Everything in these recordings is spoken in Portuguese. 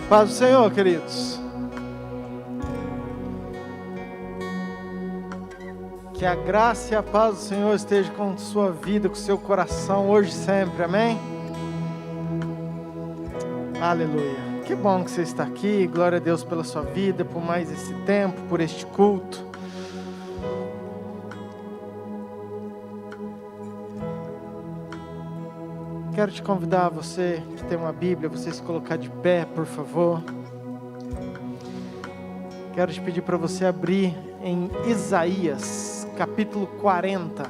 Paz do Senhor, queridos. Que a graça e a paz do Senhor esteja com sua vida, com seu coração, hoje e sempre, amém? Aleluia. Que bom que você está aqui, glória a Deus pela sua vida, por mais esse tempo, por este culto. Quero te convidar, você que tem uma Bíblia, você se colocar de pé, por favor. Quero te pedir para você abrir em Isaías, capítulo 40.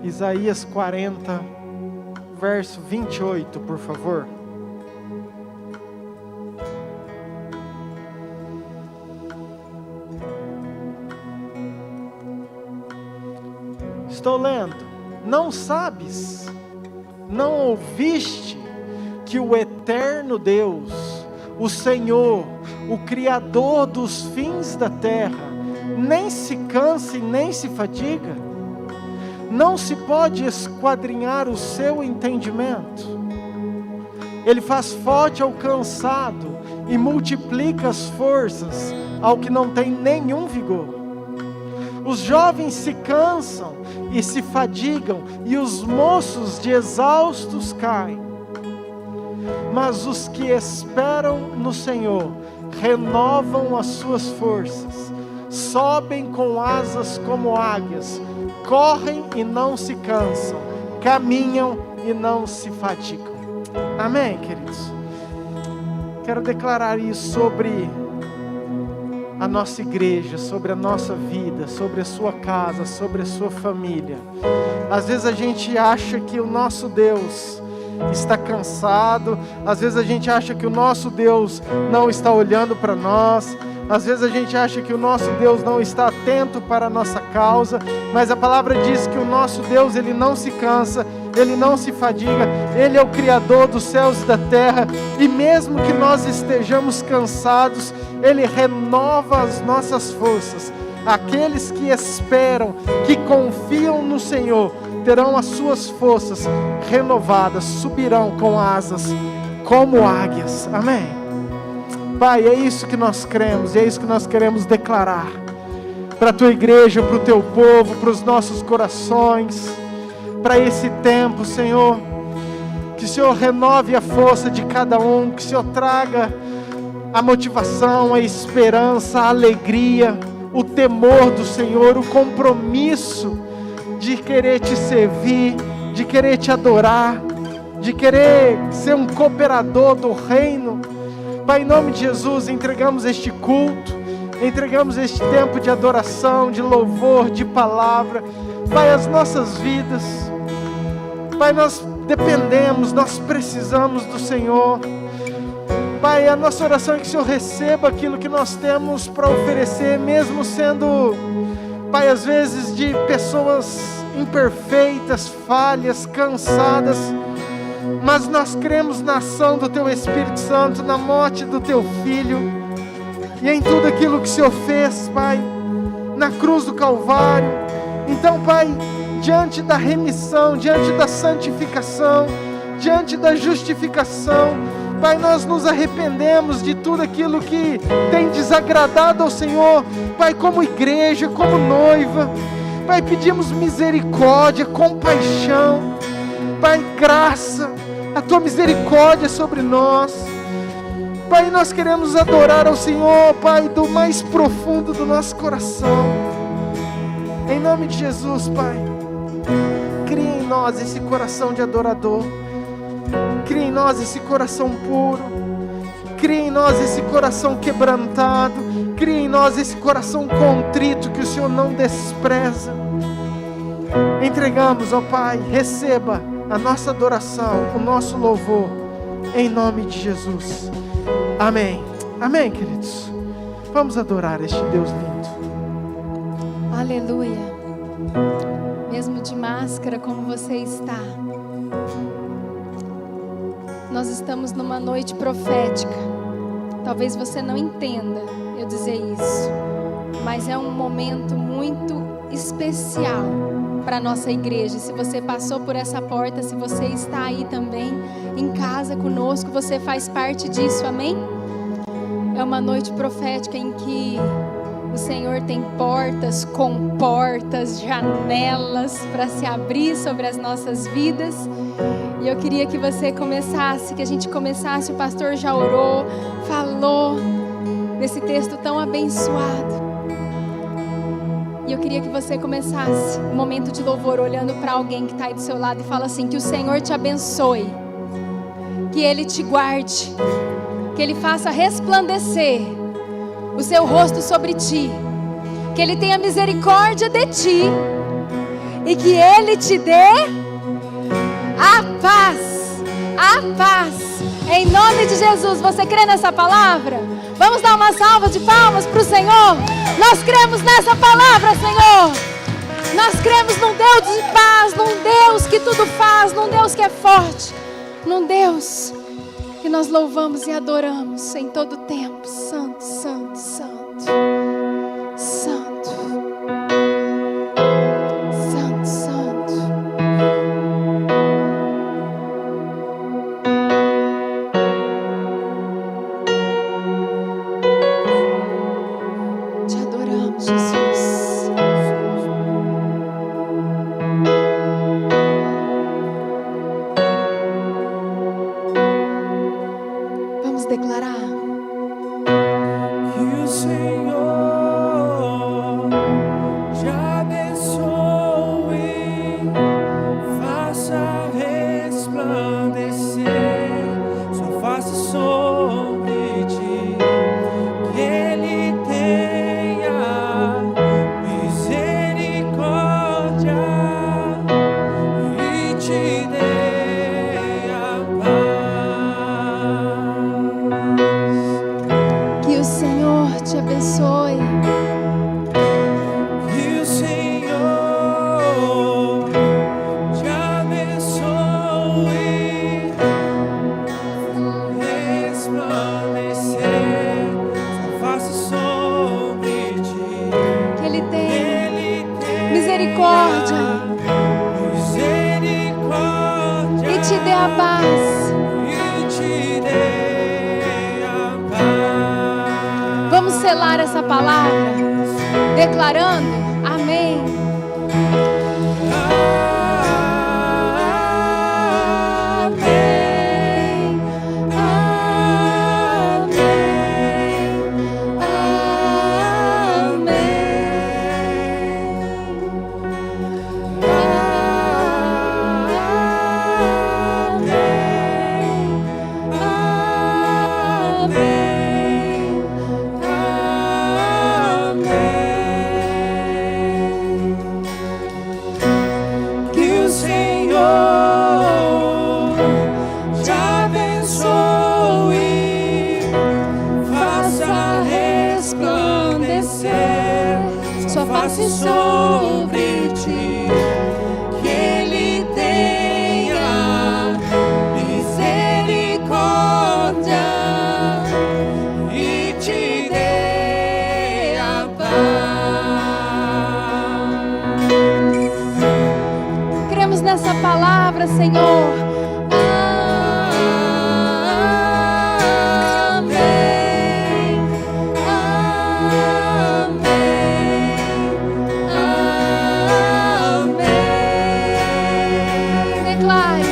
Isaías 40, verso 28, por favor. Estou lendo. Não sabes, não ouviste que o eterno Deus, o Senhor, o Criador dos fins da terra, nem se cansa e nem se fadiga? Não se pode esquadrinhar o seu entendimento. Ele faz forte ao cansado e multiplica as forças ao que não tem nenhum vigor. Os jovens se cansam e se fadigam, e os moços de exaustos caem. Mas os que esperam no Senhor renovam as suas forças, sobem com asas como águias, correm e não se cansam, caminham e não se fatigam. Amém, queridos? Quero declarar isso sobre a nossa igreja, sobre a nossa vida, sobre a sua casa, sobre a sua família. Às vezes a gente acha que o nosso Deus está cansado, às vezes a gente acha que o nosso Deus não está olhando para nós, às vezes a gente acha que o nosso Deus não está atento para a nossa causa, mas a palavra diz que o nosso Deus, Ele não se cansa, Ele não se fadiga, Ele é o Criador dos céus e da terra, e mesmo que nós estejamos cansados, Ele renova as nossas forças. Aqueles que esperam, que confiam no Senhor, terão as suas forças renovadas, subirão com asas como águias. Amém? Pai, é isso que nós cremos, é isso que nós queremos declarar para a tua igreja, para o teu povo, para os nossos corações, para esse tempo, Senhor. Que o Senhor renove a força de cada um, que o Senhor traga a motivação, a esperança, a alegria, o temor do Senhor, o compromisso de querer te servir, de querer te adorar, de querer ser um cooperador do reino. Pai, em nome de Jesus, entregamos este culto, entregamos este tempo de adoração, de louvor, de palavra. Pai, as nossas vidas, Pai, nós dependemos, nós precisamos do Senhor. Pai, a nossa oração é que o Senhor receba aquilo que nós temos para oferecer, mesmo sendo, Pai, às vezes de pessoas imperfeitas, falhas, cansadas, mas nós cremos na ação do Teu Espírito Santo, na morte do Teu Filho, e em tudo aquilo que o Senhor fez, Pai, na cruz do Calvário. Então, Pai, diante da remissão, diante da santificação, diante da justificação, Pai, nós nos arrependemos de tudo aquilo que tem desagradado ao Senhor, Pai, como igreja, como noiva. Pai, pedimos misericórdia, compaixão, Pai, graça, a Tua misericórdia sobre nós. Pai, nós queremos adorar ao Senhor, Pai, do mais profundo do nosso coração. Em nome de Jesus, Pai, cria em nós esse coração de adorador. Cria em nós esse coração puro. Cria em nós esse coração quebrantado. Cria em nós esse coração contrito que o Senhor não despreza. Entregamos, ó Pai, receba a nossa adoração, o nosso louvor, em nome de Jesus. Amém. Amém, queridos. Vamos adorar este Deus lindo. Aleluia. Mesmo de máscara, como você está, nós estamos numa noite profética. Talvez você não entenda eu dizer isso, mas é um momento muito especial para a nossa igreja. Se você passou por essa porta, se você está aí também em casa conosco, você faz parte disso, amém? É uma noite profética em que o Senhor tem portas, comportas, janelas para se abrir sobre as nossas vidas. E eu queria que você começasse, que a gente começasse, o pastor já orou, falou desse texto tão abençoado. E eu queria que você começasse um momento de louvor olhando para alguém que está aí do seu lado e fala assim: que o Senhor te abençoe, que Ele te guarde, que Ele faça resplandecer o seu rosto sobre ti, que Ele tenha misericórdia de ti e que Ele te dê a paz, em nome de Jesus. Você crê nessa palavra? Vamos dar uma salva de palmas para o Senhor. Nós cremos nessa palavra, Senhor. Nós cremos num Deus de paz, num Deus que tudo faz, num Deus que é forte, num Deus que nós louvamos e adoramos em todo tempo. Santo, santo, santo, santo, santo, santo. Te adoramos, Jesus. Vamos declarar. Que o Senhor te abençoe, faça resplandecer sua face sobre ti, que Ele tenha misericórdia e te dê a paz. Que o Senhor te abençoe. Que o Senhor te abençoe, resplandecer sua face sobre ti, Que Ele tenha Ele tenha misericórdia misericórdia e te dê a paz. e te dê a paz. Vamos selar essa palavra, declarando amém. Amém, amém, Que o Senhor te abençoe, faça resplandecer sua face sobre ti, que Ele tenha misericórdia e te dê a paz. Cremos nessa palavra, Senhor. Amém, amém, amém. Declare.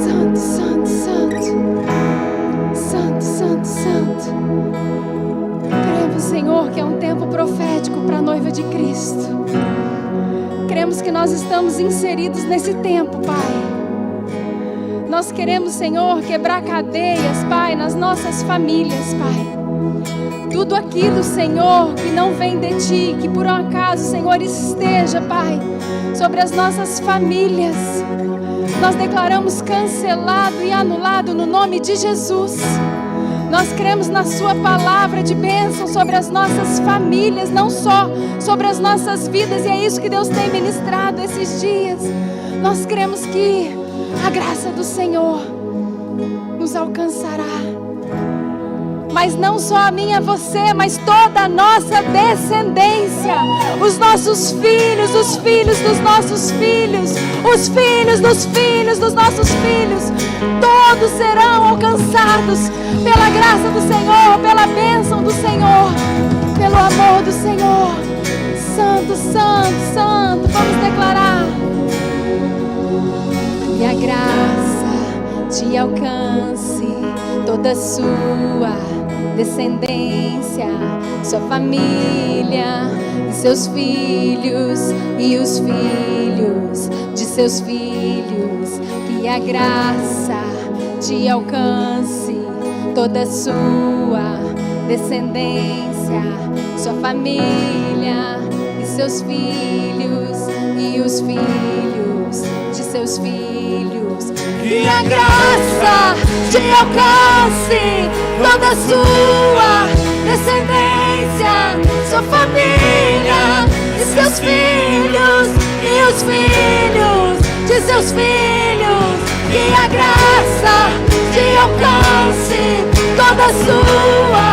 Santo, santo, santo, santo, santo, santo. Cremos, Senhor, que é um tempo profético para a noiva de Cristo. Cremos que nós estamos inseridos nesse tempo, Pai. Nós queremos, Senhor, quebrar cadeias, Pai, nas nossas famílias, Pai. Tudo aquilo, Senhor, que não vem de Ti, que por um acaso, Senhor, esteja, Pai, sobre as nossas famílias, nós declaramos cancelado e anulado no nome de Jesus. Nós cremos na Sua palavra de bênção sobre as nossas famílias, não só sobre as nossas vidas, e é isso que Deus tem ministrado esses dias. Nós cremos que a graça do Senhor nos alcançará. Mas não só a mim e a você, mas toda a nossa descendência, os nossos filhos, os filhos dos nossos filhos, os filhos dos filhos dos nossos filhos, todos serão alcançados pela graça do Senhor, pela bênção do Senhor, pelo amor do Senhor. Santo, santo, santo, vamos declarar. Que a graça te alcance, toda sua descendência, sua família e seus filhos e os filhos de seus filhos. Que a graça te alcance, toda sua descendência, sua família e seus filhos e os filhos de seus filhos. Que a graça te alcance, toda a sua descendência, sua família e seus filhos e os filhos de seus filhos. Que a graça te alcance, toda a sua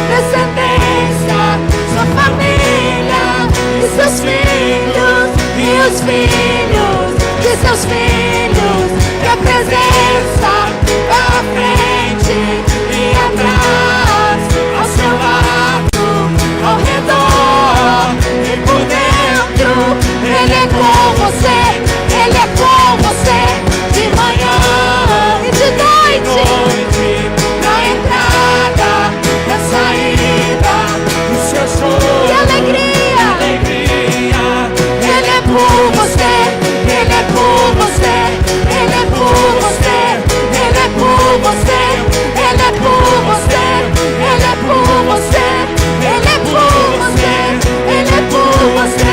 descendência, sua família e seus filhos e os filhos de seus filhos. Que a presença à frente e atrás, ao seu lado, ao redor e por dentro. Ele é com você, Ele é com você, de manhã e de noite, na entrada, na saída, no seu show. Que alegria, alegria. Ele é por você, Ele é por você, Ele é por você, Ele é por você, Ele é por você, Ele é por você, Ele é por você, Ele é por você.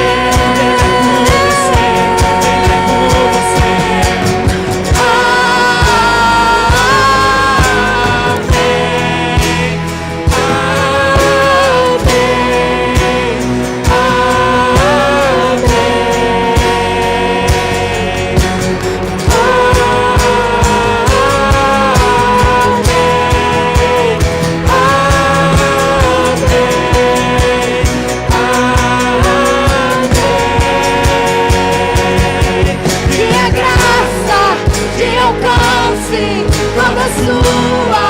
Toda a sua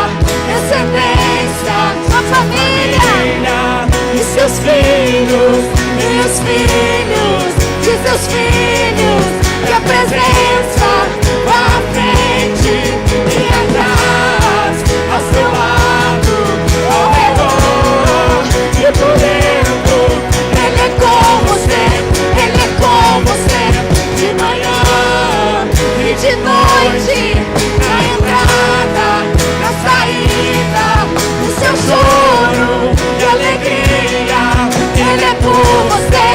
descendência, sua família e seus filhos e os filhos de seus filhos. Que a presença à frente e atrás, ao seu lado, ao redor e por dentro. Ele é com você, Ele é com você, de manhã e de noite, na entrada, na saída, no seu choro e alegria. Ele é por você,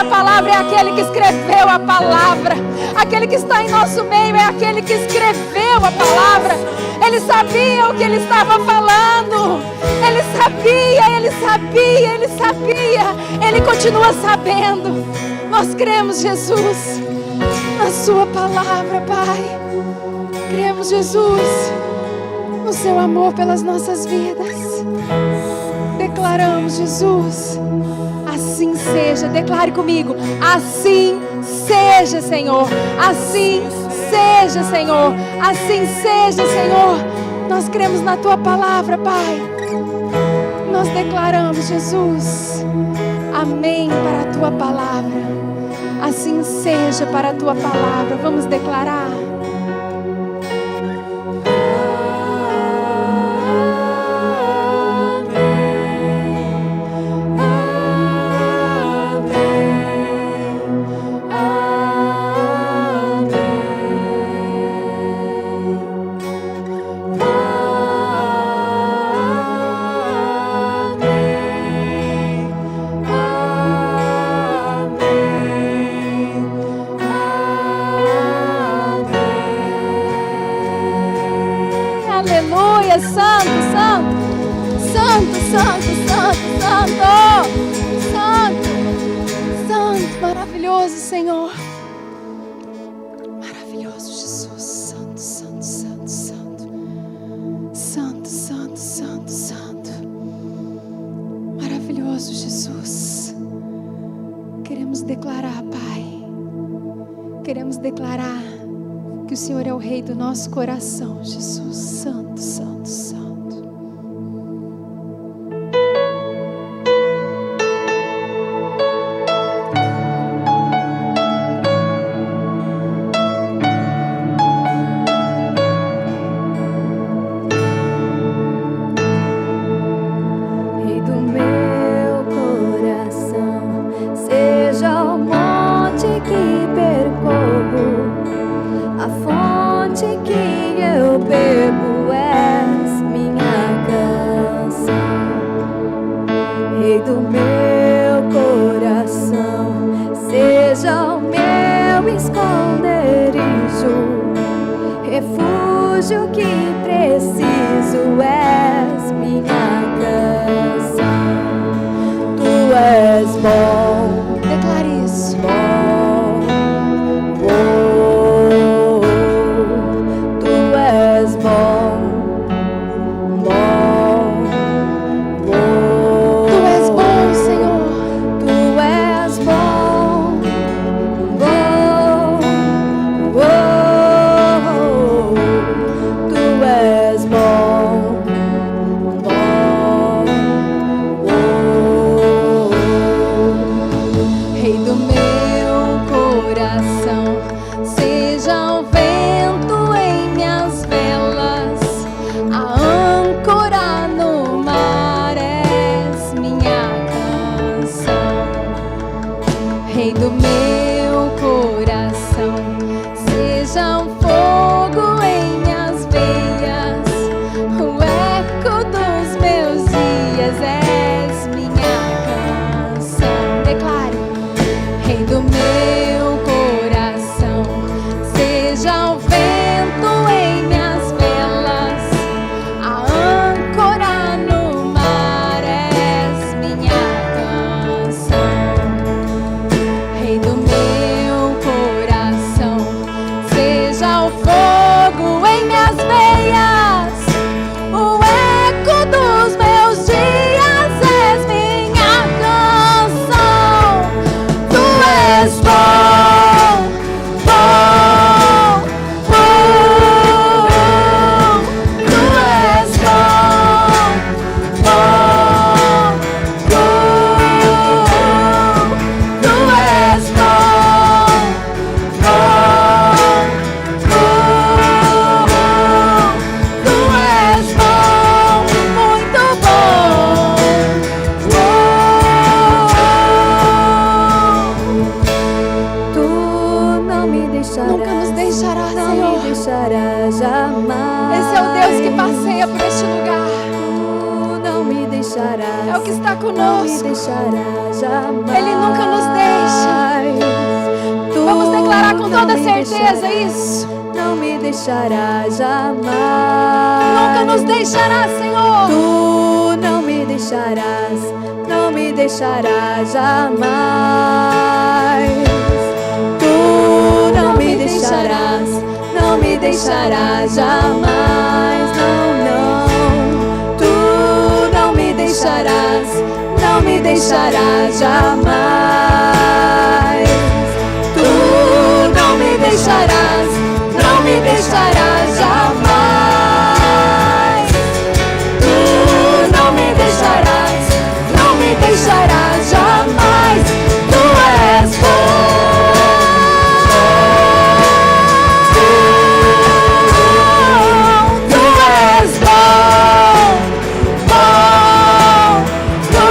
da palavra é aquele que escreveu a palavra. Aquele que está em nosso meio é aquele que escreveu a palavra. Ele sabia o que ele estava falando. Ele sabia, ele sabia, ele sabia. Ele continua sabendo. Nós cremos, Jesus, na sua palavra, Pai. Cremos, Jesus, no seu amor pelas nossas vidas. Declaramos, Jesus, assim seja. Declare comigo: assim seja, Senhor. Assim seja, Senhor. Assim seja, Senhor. Nós cremos na tua palavra, Pai. Nós declaramos, Jesus, amém para a tua palavra. Assim seja para a tua palavra. Vamos declarar. Aleluia, santo, santo, santo, santo, santo, santo, santo, santo, maravilhoso, Senhor, maravilhoso, Jesus, santo, santo, santo, santo, santo, santo, santo, santo, maravilhoso, Jesus. Queremos declarar, Pai, queremos declarar que o Senhor é o Rei do nosso coração, Jesus. Santo, santo, santo. Rei do meu coração, seja o monte que percorro, a fonte que eu bebo, és minha canção. Rei do meu coração, seja o meu esconderijo, refúgio que preciso, és minha canção. Tu és bom, Declare isso. bom, bom. Tu és bom, bom, bom. Tu és bom, Senhor. Tu és bom, bom, bom. Tu és bom, bom, bom. Rei do meu coração, seja o vento em minhas velas, a âncora no mar, és minha canção. Rei do meu coração, seja um fogo em minhas veias, o eco dos meus dias, és minha canção. Declare. Rei do meu coração, seja o vento em minhas velas, a âncora no mar, és minha canção. Rei do meu coração, seja o fogo em minhas veias, o eco dos meus dias, és minha canção. Tu és bom, bom, bom. Tu és bom, bom, bom. Tu és bom, bom, bom. Tu és bom, muito bom. Tu não me deixarás, Nunca nos deixará, não Senhor. me deixarás jamais. Esse é o Deus que passeia por este lugar. Tu não me deixarás, É o que está não me conosco. deixarás jamais. Ele nunca nos deixa. certeza isso. Não me deixará jamais. Nunca nos deixará, Senhor. Tu não me deixarás, não me deixarás jamais. Tu não me deixarás, não me deixarás jamais. Não, não. Tu não me deixarás, não me deixarás jamais. Tu não me deixarás, não me deixarás jamais. Tu não me deixarás, não me deixarás jamais. Tu és bom. Tu és bom, bom, bom.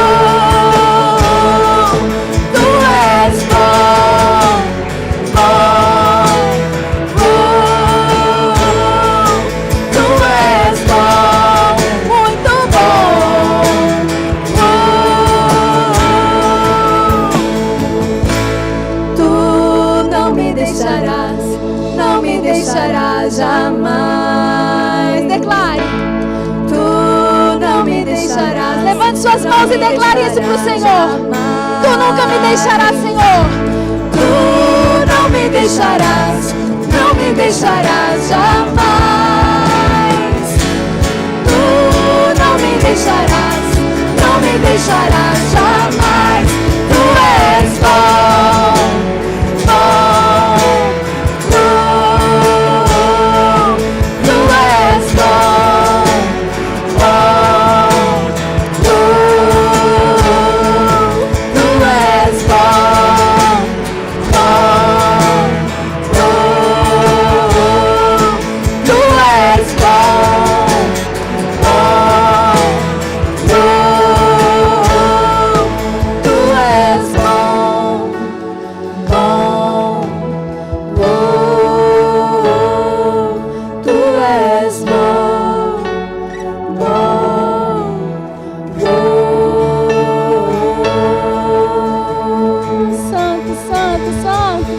Tu és bom, bom, bom. Tu és bom, muito bom, bom. Tu não me deixarás, não me deixarás jamais. Declare. Tu não me deixarás. Levante suas mãos e declare isso para o Senhor. Tu nunca me deixarás, Senhor. Tu não me deixarás, não me deixarás jamais. Tu não me deixarás, não me deixarás jamais. Tu és bom, bom, bom. Tu és bom, bom, bom. Tu és bom, bom, bom. Tu és bom, bom, bom. Tu és bom, bom, bom. Tu és bom, bom, bom. Santo, santo, santo.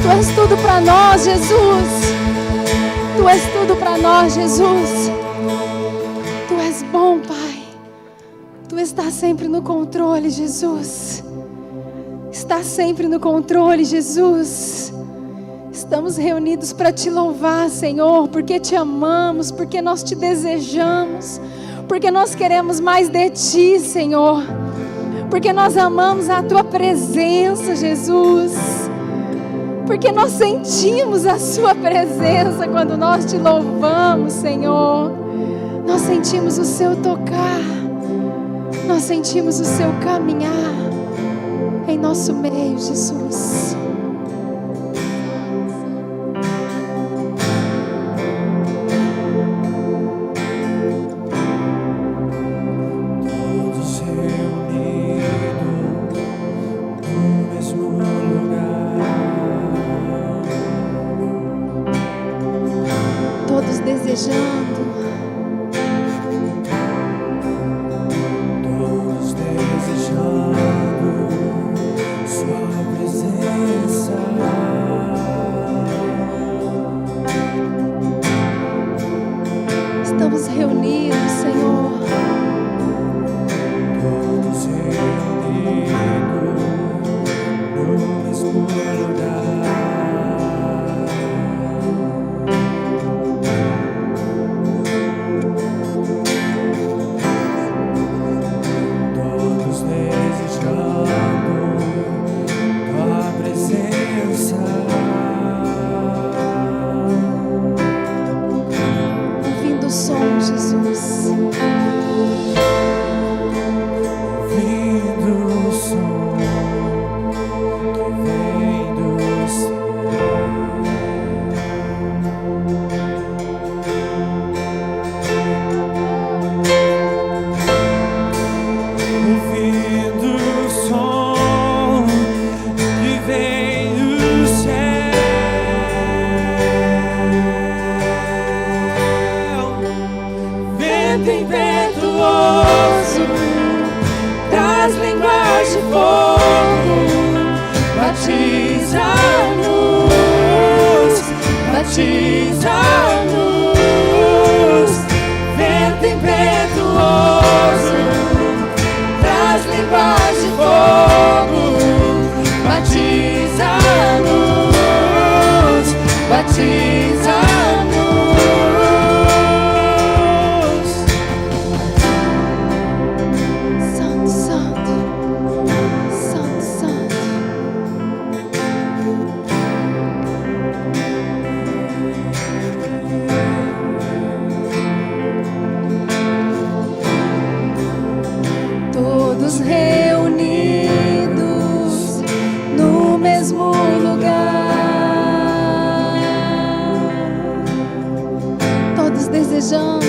Tu és tudo para nós, Jesus. Tu és tudo para nós, Jesus. Tu és bom, Pai. Tu estás sempre no controle, Jesus. Está sempre no controle, Jesus. Estamos reunidos para te louvar, Senhor, porque te amamos, porque nós te desejamos, porque nós queremos mais de ti, Senhor, porque nós amamos a tua presença, Jesus, porque nós sentimos a sua presença quando nós te louvamos, Senhor. Nós sentimos o seu tocar, nós sentimos o seu caminhar em nosso meio, Jesus. Todos reunidos no mesmo lugar. Todos desejando, Todos desejando sua presença. estamos reunidos, Senhor. Todos reunidos no mesmo lugar. Todos desejando tua presença. Ouvindo o som, Jesus. Ouvindo o som que vem do ouvindo o som que vem do céu. Vento impetuoso traz línguas de fogo, batiza-nos. batiza-nos, vento impetuoso, traz línguas de fogo, batiza-nos, batiza-nos. Santo, santo, santo, santo. Todos reunidos no mesmo lugar, todos desejando,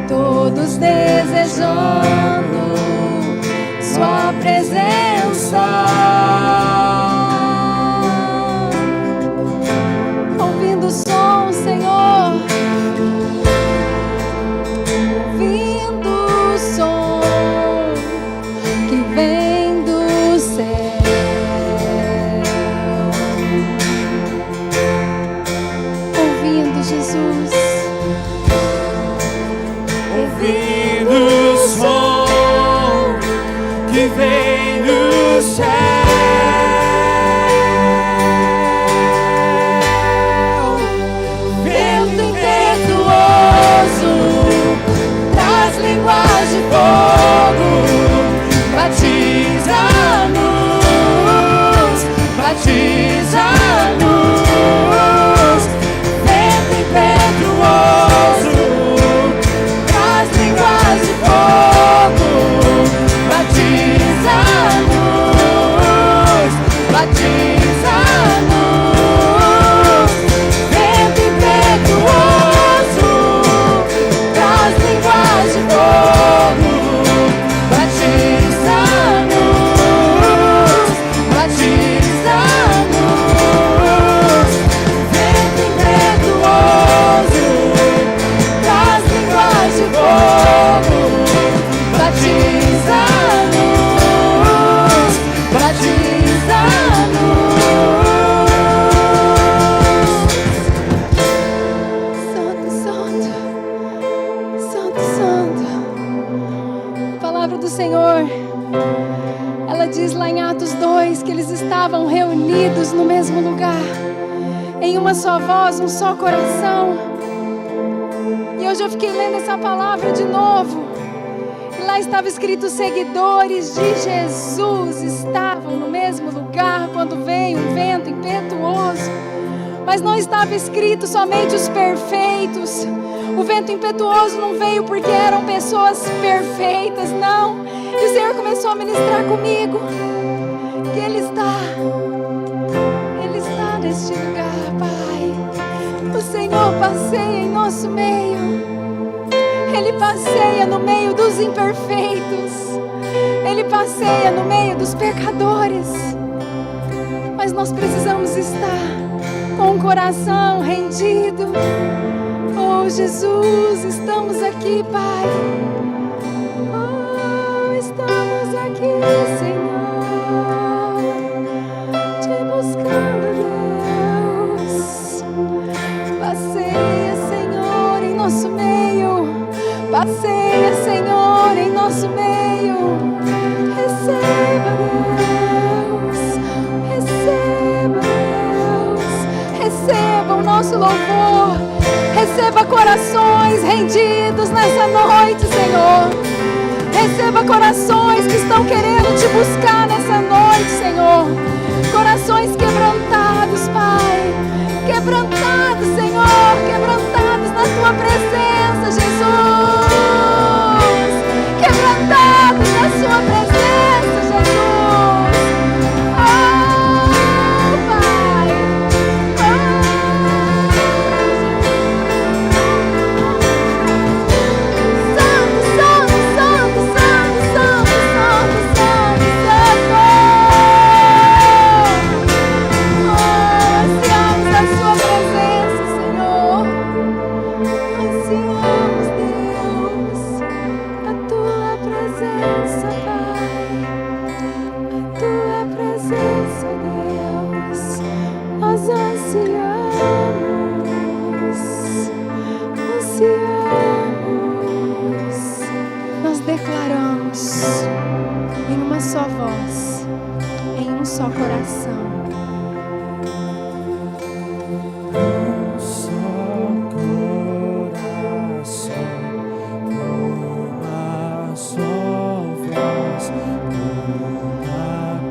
todos desejando sua presença, ouvindo o som, Senhor, ouvindo o som que vem do céu, ouvindo Jesus, Ouvindo o som que vem do céu, vento impetuoso, traz línguas de fogo, batiza-nos, batiza-nos, vento impetuoso, traz línguas de fogo, batiza-nos, batiza-nos, vento impetuoso, traz línguas de fogo, batiza-nos, batiza-nos, vento impetuoso, traz línguas de fogo, batiza-nos, batiza-nos. santo, santo, santo, santo. A palavra do Senhor, ela diz lá em Atos 2 que eles estavam reunidos no mesmo lugar, em uma só voz, um só coração. E hoje eu fiquei lendo essa palavra de novo. E lá estava escrito: os seguidores de Jesus estavam no mesmo lugar quando veio um vento impetuoso. Mas não estava escrito somente os perfeitos. O vento impetuoso não veio porque eram pessoas perfeitas, não. E o Senhor começou a ministrar comigo que Ele está neste lugar, Pai. O Senhor passeia em nosso meio. Ele passeia no meio dos imperfeitos. Ele passeia no meio dos pecadores. Mas nós precisamos estar com o coração rendido. Oh, Jesus, estamos aqui, Pai. Oh, estamos aqui, Senhor, te buscando, Deus. Passeia, Senhor, em nosso meio. Passeia, Senhor, em nosso meio. Receba, Deus. Receba, Deus. Receba o nosso louvor. Receba corações rendidos nessa noite, Senhor. Receba corações que estão querendo te buscar nessa noite, Senhor. Corações quebrantados, Pai. Quebrantados, Senhor. Quebrantados na Tua presença, Jesus. Quebrantados na Sua presença, Jesus. Oh, Pai. Santo, santo, santo, santo, santo, santo, santo, voz, em um só coração. Um só coração, uma só voz,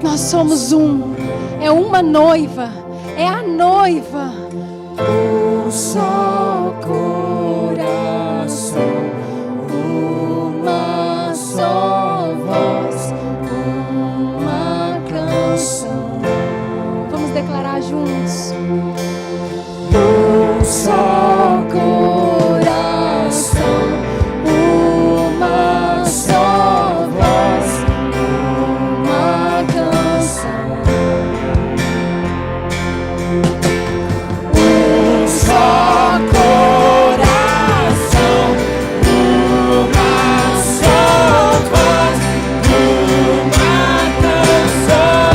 Nós somos um, é uma noiva, é a noiva. um só coração, uma só voz, Uma canção. Vamos declarar juntos. um só coração, uma só voz, Uma canção. um só coração, uma só voz, uma canção.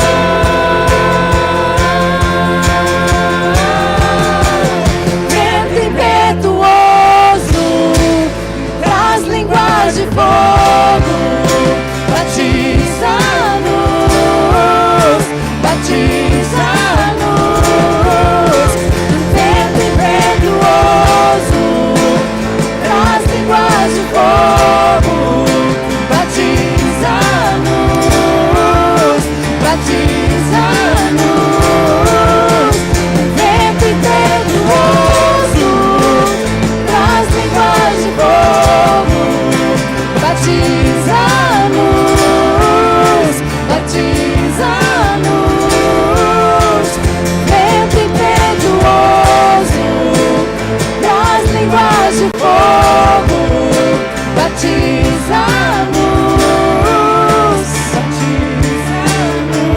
Vento impetuoso traz línguas de fogo, batiza-nos, batiza-nos. Vento impetuoso traz línguas de fogo, batiza-nos, batiza-nos. Vento impetuoso traz línguas de fogo, batiza-nos, batiza-nos. Vento impetuoso traz línguas de fogo, batiza-nos, batiza-nos.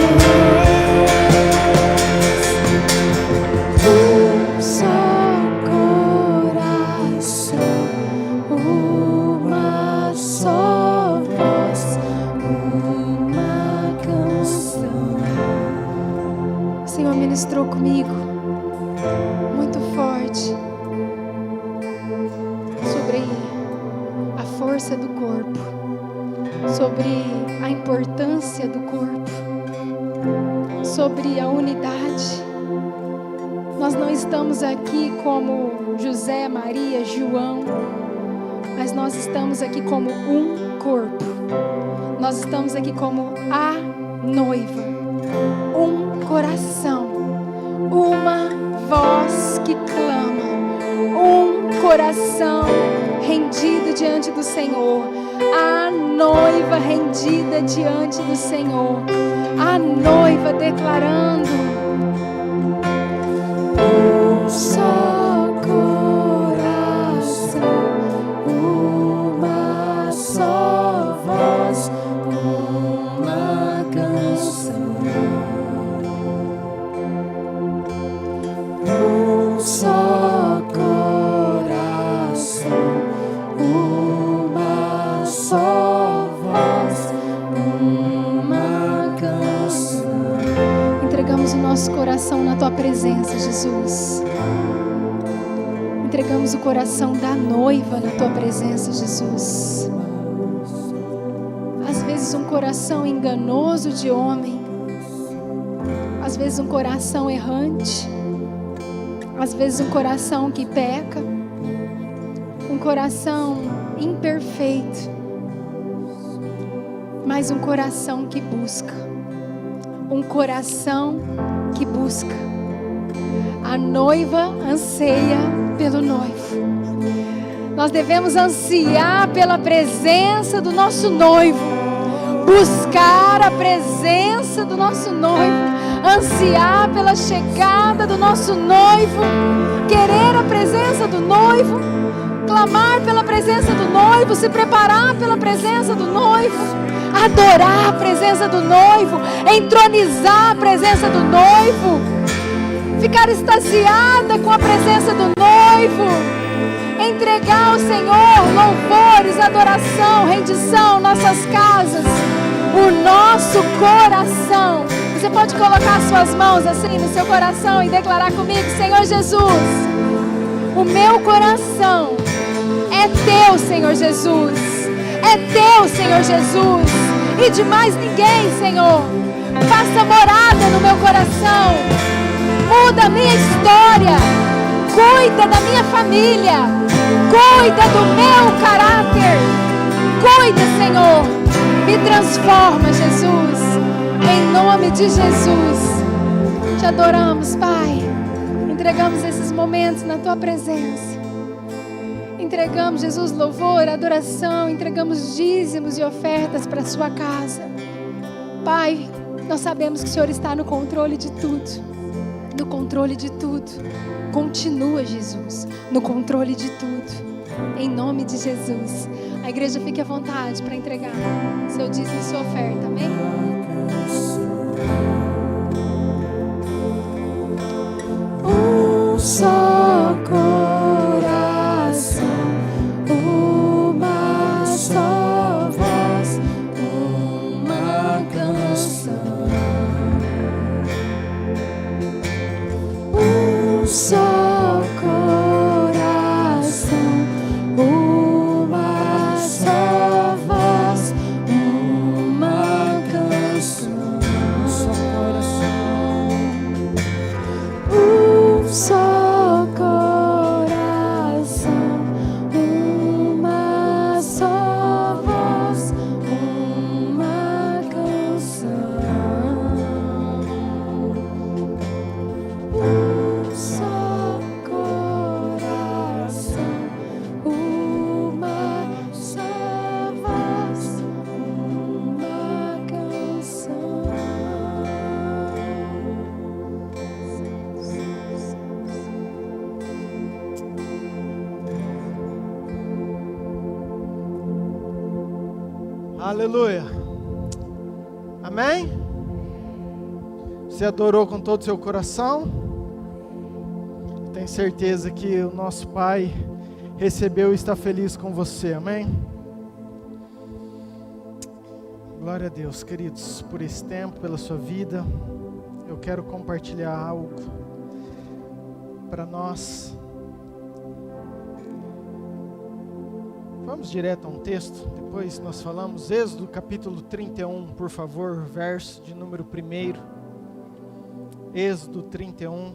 Um só coração, uma só voz, uma canção. O Senhor ministrou comigo muito forte sobre a força do corpo, sobre a importância do corpo, sobre a unidade. Nós não estamos aqui como José, Maria, João, mas nós estamos aqui como um corpo. Nós estamos aqui como a noiva, um coração, uma voz que clama, um coração rendido diante do Senhor, a noiva rendida diante do Senhor, a noiva declarando: Um só coração, uma só voz, uma canção. Um só coração, uma só voz, uma canção. entregamos o nosso coração na Tua presença, Jesus. Entregamos o coração da noiva na Tua presença, Jesus. Às vezes um coração enganoso de homem, às vezes um coração errante, às vezes um coração que peca, um coração imperfeito, mas um coração que busca, um coração que busca. A noiva anseia pelo noivo. Nós devemos ansiar pela presença do nosso noivo, buscar a presença do nosso noivo, ansiar pela chegada do nosso noivo, querer a presença do noivo, clamar pela presença do noivo, se preparar pela presença do noivo, adorar a presença do noivo, entronizar a presença do noivo, ficar extasiada com a presença do noivo, entregar ao Senhor louvores, adoração, rendição, nossas casas, o nosso coração. Você pode colocar suas mãos assim no seu coração e declarar comigo: Senhor Jesus, o meu coração é Teu, Senhor Jesus, é Teu, Senhor Jesus, e de mais ninguém, Senhor. Faça morada no meu coração. Muda a minha história. Cuida da minha família. Cuida do meu caráter. Cuida, Senhor. Me transforma, Jesus. Em nome de Jesus. Te adoramos, Pai. Entregamos esses momentos na Tua presença. Entregamos, Jesus, louvor, adoração. Entregamos dízimos e ofertas para a Sua casa. Pai, nós sabemos que o Senhor está no controle de tudo. No controle de tudo. Continua, Jesus, no controle de tudo. Em nome de Jesus. A igreja fique à vontade para entregar seu dízimo e sua oferta. Amém? Um só coração, uma só voz, uma canção. Um só coração, uma só voz, uma canção. Um só coração, uma só voz, uma canção. Um só coração, uma só voz, uma canção. Aleluia. Amém? Você adorou com todo o seu coração? Tenho certeza que o nosso Pai recebeu e está feliz com você. Amém? Glória a Deus, queridos, por esse tempo, pela sua vida. Eu quero compartilhar algo para nós. Vamos direto a um texto, depois nós falamos. Êxodo capítulo 31, por favor, verso de número 1. Êxodo 31.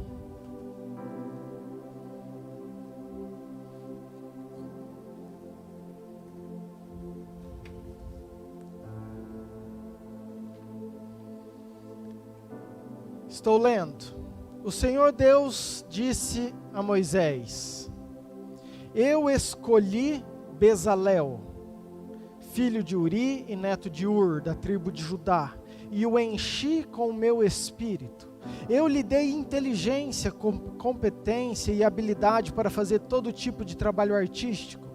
Estou lendo. O Senhor Deus disse a Moisés: Eu escolhi Bezalel, filho de Uri e neto de Ur, da tribo de Judá, e o enchi com o meu espírito. Eu lhe dei inteligência, competência e habilidade para fazer todo tipo de trabalho artístico,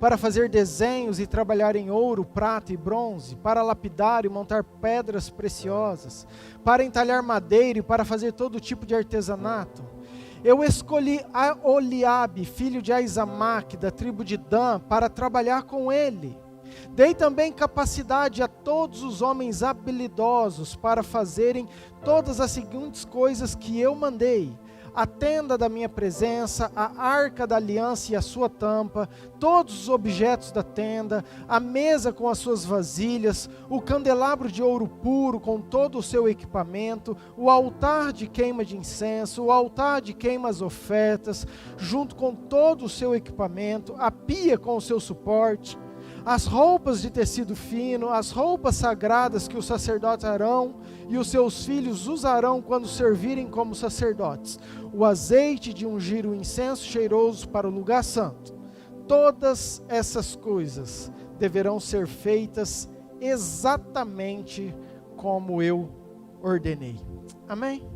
para fazer desenhos e trabalhar em ouro, prata e bronze, para lapidar e montar pedras preciosas, para entalhar madeira e para fazer todo tipo de artesanato. Eu escolhi Oliabe, filho de Aizamaque, da tribo de Dan, para trabalhar com ele. Dei também capacidade a todos os homens habilidosos para fazerem todas as seguintes coisas que eu mandei: a tenda da minha presença, a arca da aliança e a sua tampa, todos os objetos da tenda, a mesa com as suas vasilhas, o candelabro de ouro puro com todo o seu equipamento, o altar de queima de incenso, o altar de queima as ofertas, junto com todo o seu equipamento, a pia com o seu suporte, as roupas de tecido fino, as roupas sagradas que o sacerdote Arão e os seus filhos usarão quando servirem como sacerdotes, o azeite de ungir o incenso cheiroso para o lugar santo. Todas essas coisas deverão ser feitas exatamente como eu ordenei. Amém?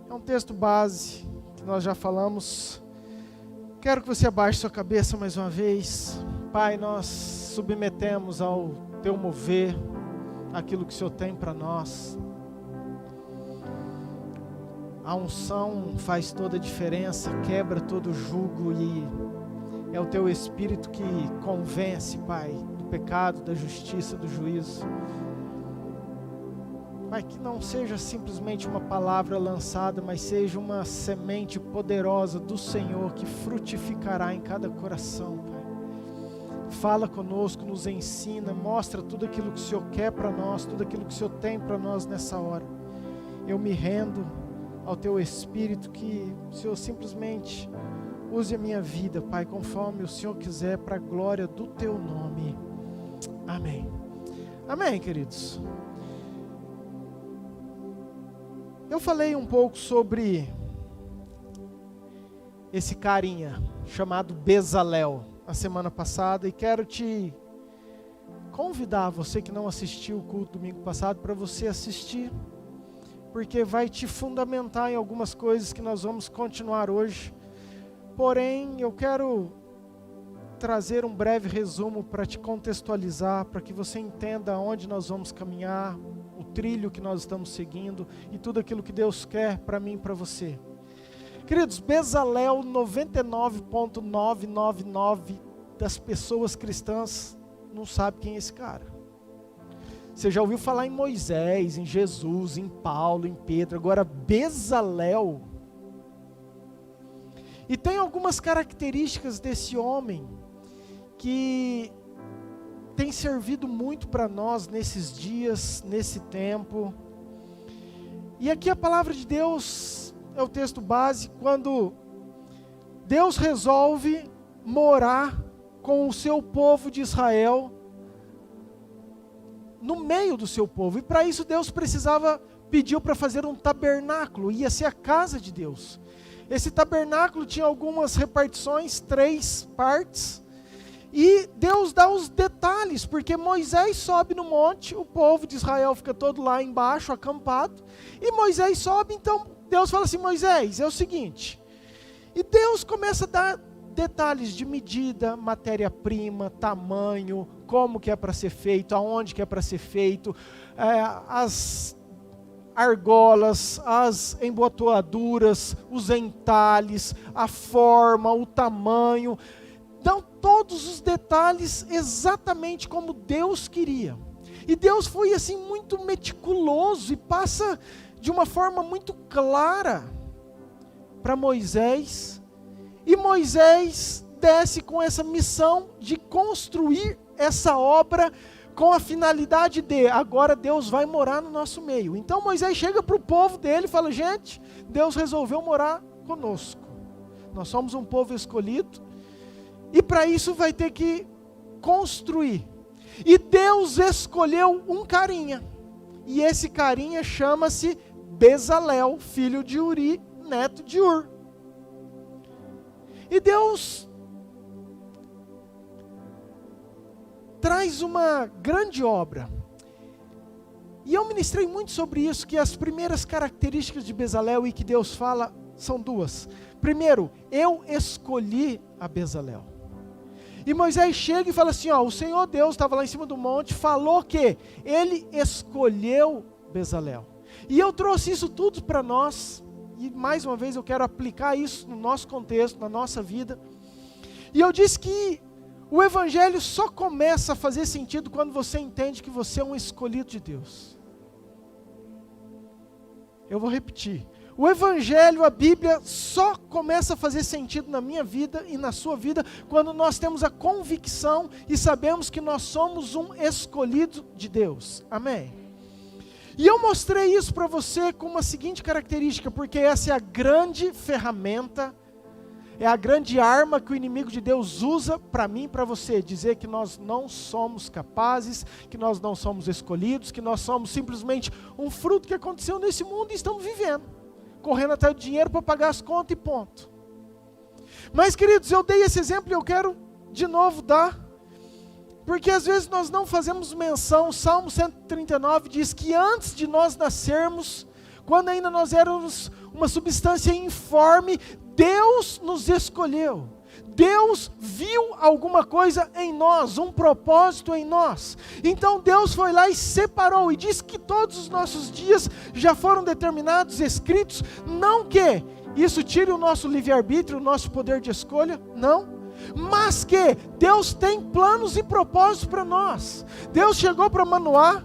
É um texto base que nós já falamos. Quero que você abaixe sua cabeça mais uma vez. Pai, nós submetemos ao Teu mover aquilo que o Senhor tem para nós. A unção faz toda a diferença, quebra todo o jugo, e é o Teu Espírito que convence, Pai, do pecado, da justiça, do juízo. Pai, que não seja simplesmente uma palavra lançada, mas seja uma semente poderosa do Senhor que frutificará em cada coração, Pai. Fala conosco, nos ensina, mostra tudo aquilo que o Senhor quer para nós, tudo aquilo que o Senhor tem para nós nessa hora. Eu me rendo ao Teu Espírito, que o Senhor simplesmente use a minha vida, Pai, conforme o Senhor quiser, para a glória do Teu nome. Amém. Amém, queridos. Eu falei um pouco sobre esse carinha chamado Bezalel a semana passada, e quero te convidar, você que não assistiu o culto domingo passado, para você assistir, porque vai te fundamentar em algumas coisas que nós vamos continuar hoje. Porém, eu quero trazer um breve resumo para te contextualizar, para que você entenda aonde nós vamos caminhar, o trilho que nós estamos seguindo e tudo aquilo que Deus quer para mim e para você. Queridos, Bezalel, 99,999 das pessoas cristãs não sabe quem é esse cara. Você já ouviu falar em Moisés, em Jesus, em Paulo, em Pedro. Agora, Bezalel. E tem algumas características desse homem que tem servido muito para nós nesses dias, nesse tempo. E aqui a palavra de Deus é o texto base, quando Deus resolve morar com o seu povo de Israel, no meio do seu povo. E para isso Deus pediu para fazer um tabernáculo, ia ser a casa de Deus. Esse tabernáculo tinha algumas repartições, 3 partes, e Deus dá os detalhes, porque Moisés sobe no monte, o povo de Israel fica todo lá embaixo, acampado, e Moisés sobe, então Deus fala assim: Moisés, é o seguinte, e Deus começa a dar detalhes de medida, matéria-prima, tamanho, como que é para ser feito, aonde que é para ser feito, as argolas, as embotoaduras, os entalhes, a forma, o tamanho, dão todos os detalhes exatamente como Deus queria. E Deus foi assim muito meticuloso e passa de uma forma muito clara para Moisés, e Moisés desce com essa missão de construir essa obra com a finalidade de, agora Deus vai morar no nosso meio. Então Moisés chega para o povo dele e fala: gente, Deus resolveu morar conosco, nós somos um povo escolhido, e para isso vai ter que construir. E Deus escolheu um carinha, e esse carinha chama-se Bezalel, filho de Uri, neto de Ur. E Deus traz uma grande obra. E eu ministrei muito sobre isso, que as primeiras características de Bezalel e que Deus fala são 2. Primeiro, eu escolhi a Bezalel. E Moisés chega e fala assim, o Senhor Deus estava lá em cima do monte, falou que Ele escolheu Bezalel. E eu trouxe isso tudo para nós, e mais uma vez eu quero aplicar isso no nosso contexto, na nossa vida. E eu disse que o Evangelho só começa a fazer sentido quando você entende que você é um escolhido de Deus. Eu vou repetir. O Evangelho, a Bíblia, só começa a fazer sentido na minha vida e na sua vida quando nós temos a convicção e sabemos que nós somos um escolhido de Deus. Amém? E eu mostrei isso para você com uma seguinte característica, porque essa é a grande ferramenta, é a grande arma que o inimigo de Deus usa para mim e para você, dizer que nós não somos capazes, que nós não somos escolhidos, que nós somos simplesmente um fruto que aconteceu nesse mundo e estamos vivendo, correndo atrás do dinheiro para pagar as contas e ponto. Mas queridos, eu dei esse exemplo e eu quero de novo dar, porque às vezes nós não fazemos menção. O Salmo 139 diz que antes de nós nascermos, quando ainda nós éramos uma substância informe, Deus nos escolheu. Deus viu alguma coisa em nós, um propósito em nós. Então Deus foi lá e separou, e disse que todos os nossos dias já foram determinados, escritos. Não que isso tire o nosso livre-arbítrio, o nosso poder de escolha, não. Mas que Deus tem planos e propósitos para nós. Deus chegou para Manoá,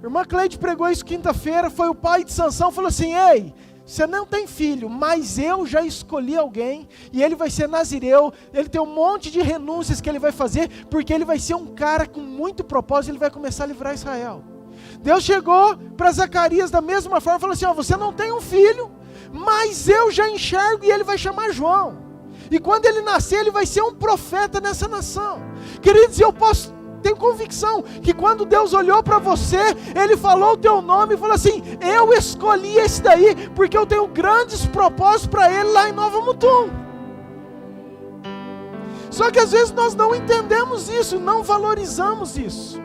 a irmã Cleide pregou isso quinta-feira, foi o pai de Sansão, falou assim: ei, você não tem filho, mas eu já escolhi alguém, e ele vai ser nazireu, ele tem um monte de renúncias que ele vai fazer, porque ele vai ser um cara com muito propósito, ele vai começar a livrar Israel. Deus chegou para Zacarias da mesma forma, falou assim, você não tem um filho, mas eu já enxergo, e ele vai chamar João, e quando ele nascer, ele vai ser um profeta nessa nação. Queridos, tenho convicção que quando Deus olhou para você, Ele falou o teu nome e falou assim, eu escolhi esse daí, porque eu tenho grandes propósitos para ele lá em Nova Mutum. Só que às vezes nós não entendemos isso, não valorizamos isso.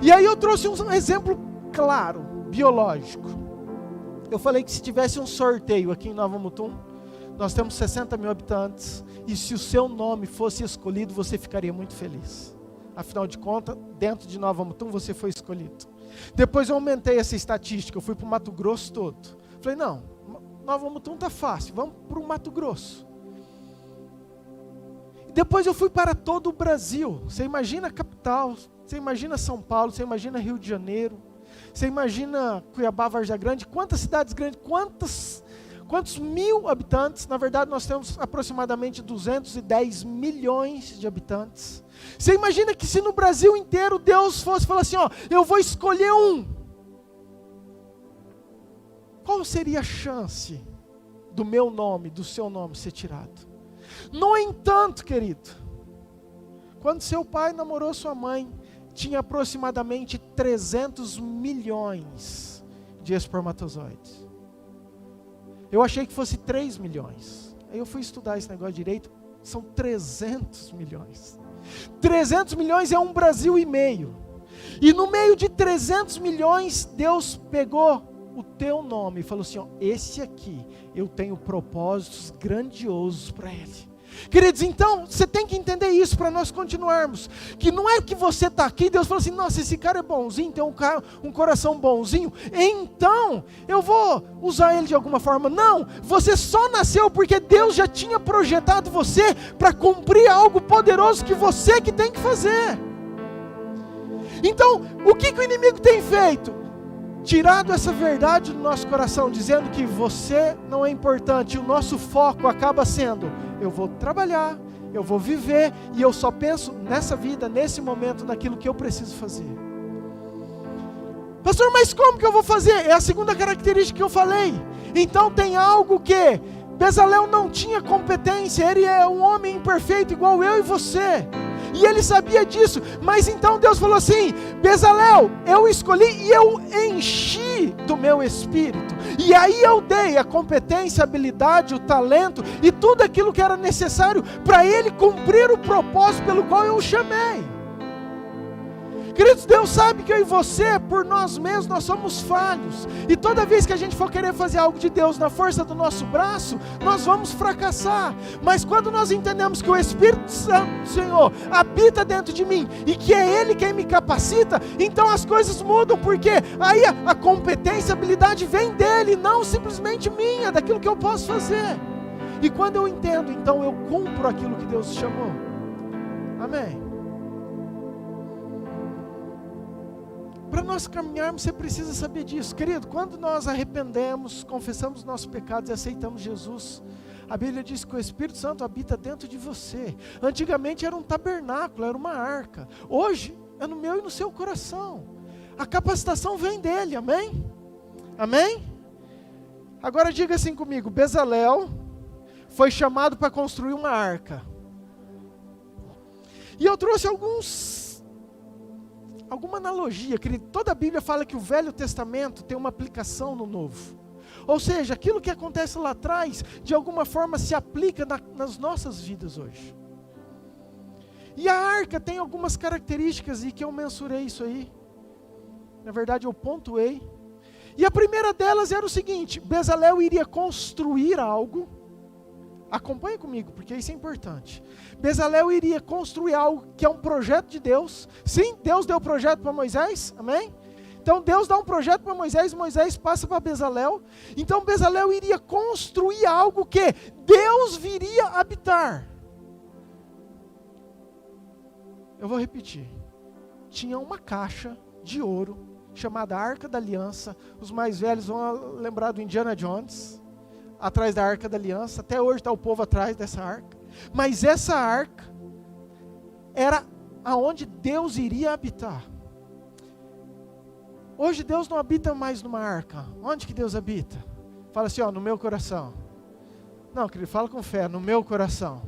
E aí eu trouxe um exemplo claro, biológico. Eu falei que se tivesse um sorteio aqui em Nova Mutum, nós temos 60 mil habitantes, e se o seu nome fosse escolhido, você ficaria muito feliz. Afinal de contas, dentro de Nova Mutum você foi escolhido. Depois eu aumentei essa estatística, eu fui para o Mato Grosso todo. Falei, não, Nova Mutum está fácil, vamos para o Mato Grosso. Depois eu fui para todo o Brasil. Você imagina a capital, você imagina São Paulo, você imagina Rio de Janeiro, você imagina Cuiabá, Vargem Grande, quantas cidades grandes, quantos mil habitantes. Na verdade nós temos aproximadamente 210 milhões de habitantes. Você imagina que se no Brasil inteiro Deus fosse falar assim, eu vou escolher um. Qual seria a chance do meu nome, do seu nome ser tirado? No entanto, querido, quando seu pai namorou sua mãe, tinha aproximadamente 300 milhões de espermatozoides. Eu achei que fosse 3 milhões. Aí eu fui estudar esse negócio direito, são 300 milhões. 300 milhões é um Brasil e meio. E no meio de 300 milhões, Deus pegou o teu nome e falou assim, esse aqui, eu tenho propósitos grandiosos para ele. Queridos, então, você tem que entender isso para nós continuarmos. Que não é que você está aqui, Deus falou assim, nossa, esse cara é bonzinho, tem um coração bonzinho, então eu vou usar ele de alguma forma. Não, você só nasceu porque Deus já tinha projetado você para cumprir algo poderoso que você que tem que fazer. Então, o que o inimigo tem feito? Tirado essa verdade do nosso coração, dizendo que você não é importante, e o nosso foco acaba sendo, eu vou trabalhar, eu vou viver, e eu só penso nessa vida, nesse momento, naquilo que eu preciso fazer. Pastor, mas como que eu vou fazer? É a segunda característica que eu falei. Então tem algo que Bezalel não tinha competência, ele é um homem imperfeito igual eu e você. E ele sabia disso, mas então Deus falou assim, Bezalel, eu escolhi e eu enchi do meu espírito. E aí eu dei a competência, a habilidade, o talento e tudo aquilo que era necessário para ele cumprir o propósito pelo qual eu o chamei. Queridos, Deus sabe que eu e você, por nós mesmos, nós somos falhos. E toda vez que a gente for querer fazer algo de Deus na força do nosso braço, nós vamos fracassar. Mas quando nós entendemos que o Espírito Santo do Senhor habita dentro de mim, e que é Ele quem me capacita, então as coisas mudam, porque aí a competência, a habilidade vem dEle, não simplesmente minha, daquilo que eu posso fazer. E quando eu entendo, então eu cumpro aquilo que Deus chamou. Amém. Para nós caminharmos, você precisa saber disso. Querido, quando nós arrependemos, confessamos nossos pecados e aceitamos Jesus, a Bíblia diz que o Espírito Santo habita dentro de você. Antigamente era um tabernáculo, era uma arca. Hoje é no meu e no seu coração. A capacitação vem dele, amém? Amém? Agora diga assim comigo, Bezalel foi chamado para construir uma arca. E eu trouxe alguma analogia, querido. Toda a Bíblia fala que o Velho Testamento tem uma aplicação no Novo. Ou seja, aquilo que acontece lá atrás, de alguma forma se aplica nas nossas vidas hoje. E a arca tem algumas características, e que eu mensurei isso aí. Na verdade eu pontuei. E a primeira delas era o seguinte, Bezalel iria construir algo. Acompanhe comigo, porque isso é importante. Bezalel iria construir algo que é um projeto de Deus. Sim, Deus deu o projeto para Moisés, amém? Então Deus dá um projeto para Moisés, Moisés passa para Bezalel. Então Bezalel iria construir algo que Deus viria habitar. Eu vou repetir. Tinha uma caixa de ouro chamada Arca da Aliança. Os mais velhos vão lembrar do Indiana Jones, atrás da Arca da Aliança. Até hoje está o povo atrás dessa arca. Mas essa arca era aonde Deus iria habitar. Hoje Deus não habita mais numa arca. Onde que Deus habita? Fala assim, no meu coração. Não, querido, fala com fé, no meu coração.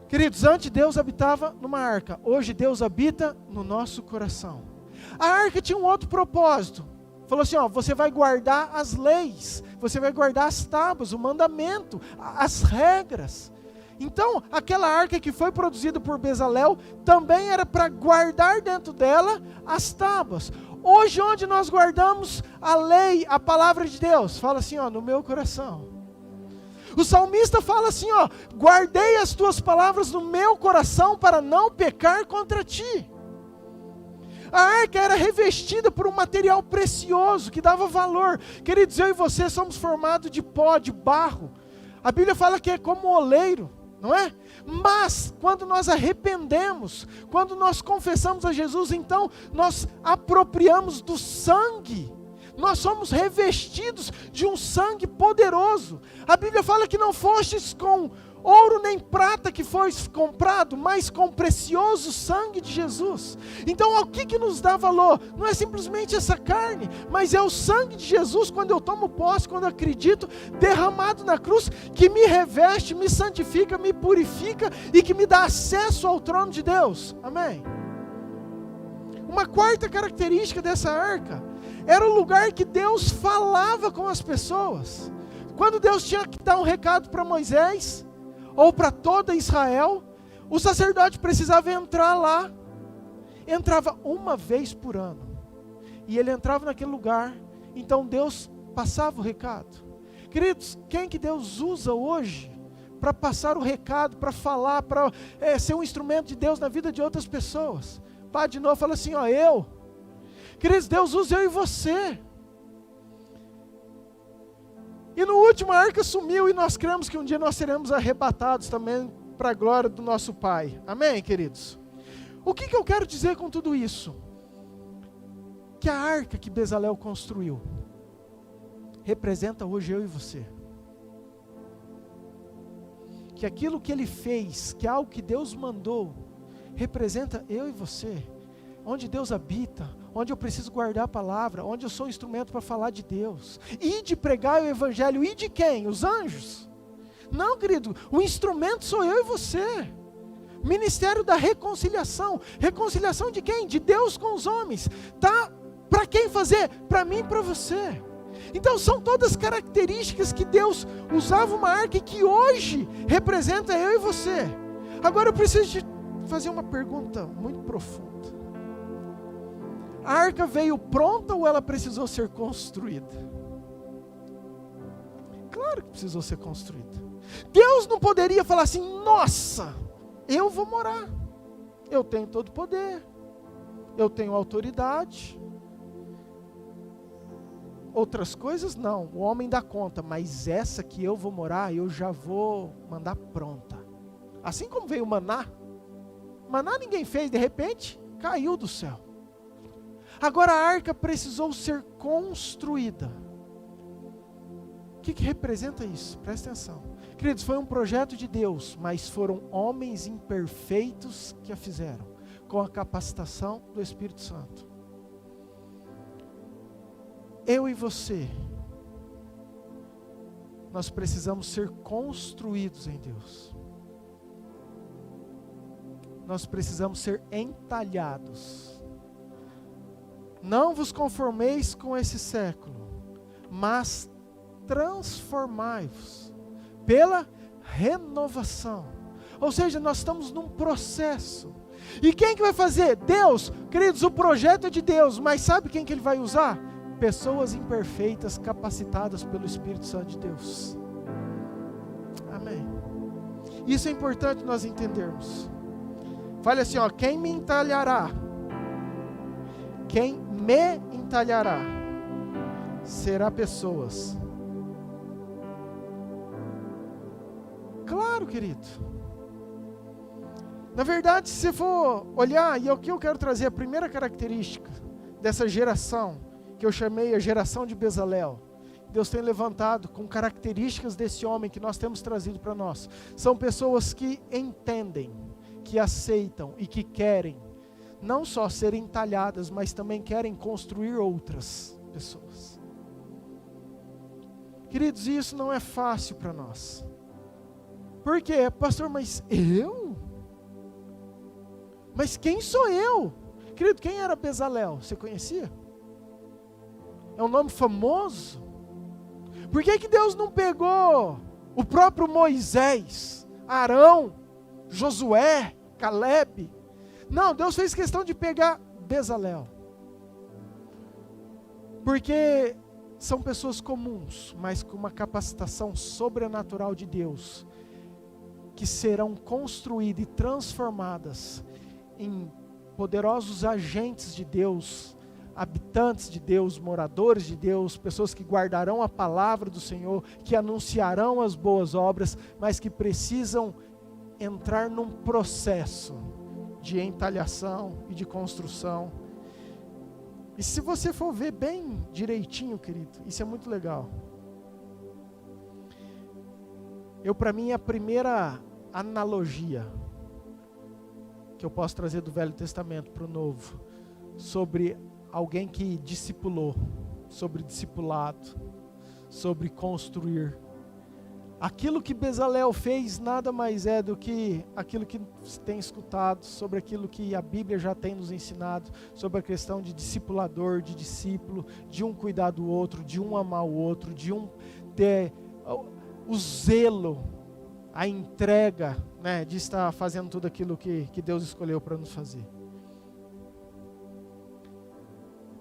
Queridos, antes Deus habitava numa arca. Hoje Deus habita no nosso coração. A arca tinha um outro propósito. Falou assim, você vai guardar as leis. Você vai guardar as tábuas, o mandamento, as regras. Então, aquela arca que foi produzida por Bezalel, também era para guardar dentro dela as tábuas. Hoje, onde nós guardamos a lei, a palavra de Deus? Fala assim, no meu coração. O salmista fala assim, guardei as tuas palavras no meu coração para não pecar contra ti. A arca era revestida por um material precioso, que dava valor. Queridos, eu e você somos formados de pó, de barro. A Bíblia fala que é como um oleiro, não é? Mas, quando nós arrependemos, quando nós confessamos a Jesus, então nós apropriamos do sangue. Nós somos revestidos de um sangue poderoso. A Bíblia fala que não fostes com ouro nem prata que foi comprado, mas com o precioso sangue de Jesus. Então, o que nos dá valor? Não é simplesmente essa carne, mas é o sangue de Jesus, quando eu tomo posse, quando eu acredito, derramado na cruz, que me reveste, me santifica, me purifica e que me dá acesso ao trono de Deus. Amém? Uma quarta característica dessa arca era o lugar que Deus falava com as pessoas. Quando Deus tinha que dar um recado para Moisés, ou para toda Israel, o sacerdote precisava entrar lá. Entrava uma vez por ano. E ele entrava naquele lugar, então Deus passava o recado. Queridos, quem que Deus usa hoje para passar o recado, para falar, para ser um instrumento de Deus na vida de outras pessoas? Pá, de novo, fala assim, eu. Queridos, Deus usa eu e você. E no último a arca sumiu e nós cremos que um dia nós seremos arrebatados também para a glória do nosso Pai. Amém, queridos? O que eu quero dizer com tudo isso? Que a arca que Bezalel construiu representa hoje eu e você. Que aquilo que ele fez, que é algo que Deus mandou, representa eu e você. Onde Deus habita, onde eu preciso guardar a palavra, onde eu sou um instrumento para falar de Deus. E de pregar o evangelho, e de quem? Os anjos? Não, querido, o instrumento sou eu e você. Ministério da reconciliação. Reconciliação de quem? De Deus com os homens. Tá? Para quem fazer? Para mim e para você. Então são todas características que Deus usava uma arca e que hoje representa eu e você. Agora eu preciso te fazer uma pergunta muito profunda. A arca veio pronta ou ela precisou ser construída? Claro que precisou ser construída. Deus não poderia falar assim, nossa, eu vou morar. Eu tenho todo o poder. Eu tenho autoridade. Outras coisas não, o homem dá conta. Mas essa que eu vou morar, eu já vou mandar pronta. Assim como veio o maná. Maná ninguém fez, de repente, caiu do céu. Agora a arca precisou ser construída. O que representa isso? Presta atenção. Queridos, foi um projeto de Deus, mas foram homens imperfeitos que a fizeram, com a capacitação do Espírito Santo. Eu e você, nós precisamos ser construídos em Deus. Nós precisamos ser entalhados. Não vos conformeis com esse século, mas transformai-vos pela renovação. Ou seja, nós estamos num processo. E quem que vai fazer? Deus. Queridos, o projeto é de Deus, mas sabe quem que Ele vai usar? Pessoas imperfeitas, capacitadas pelo Espírito Santo de Deus. Amém. Isso é importante nós entendermos. Fale assim, quem me entalhará? Quem me entalhará será pessoas. Claro, querido. Na verdade, se você for olhar, e é o que eu quero trazer, a primeira característica dessa geração, que eu chamei a geração de Bezalel, Deus tem levantado com características desse homem que nós temos trazido para nós. São pessoas que entendem, que aceitam e que querem não só serem talhadas, mas também querem construir outras pessoas. Queridos, isso não é fácil para nós. Por quê? Pastor, mas eu? Mas quem sou eu? Querido, quem era Bezalel? Você conhecia? É um nome famoso. Por que Deus não pegou o próprio Moisés, Arão, Josué, Caleb? Não, Deus fez questão de pegar Bezalel. Porque são pessoas comuns, mas com uma capacitação sobrenatural de Deus, que serão construídas e transformadas em poderosos agentes de Deus, habitantes de Deus, moradores de Deus, pessoas que guardarão a palavra do Senhor, que anunciarão as boas obras, mas que precisam entrar num processo de entalhação e de construção. E se você for ver bem direitinho, querido, isso é muito legal. Para mim, a primeira analogia que eu posso trazer do Velho Testamento para o Novo, sobre alguém que discipulou, sobre discipulado, sobre construir. Aquilo que Bezalel fez nada mais é do que aquilo que tem escutado, sobre aquilo que a Bíblia já tem nos ensinado, sobre a questão de discipulador, de discípulo, de um cuidar do outro, de um amar o outro, de um ter o zelo, a entrega, né, de estar fazendo tudo aquilo que Deus escolheu para nos fazer.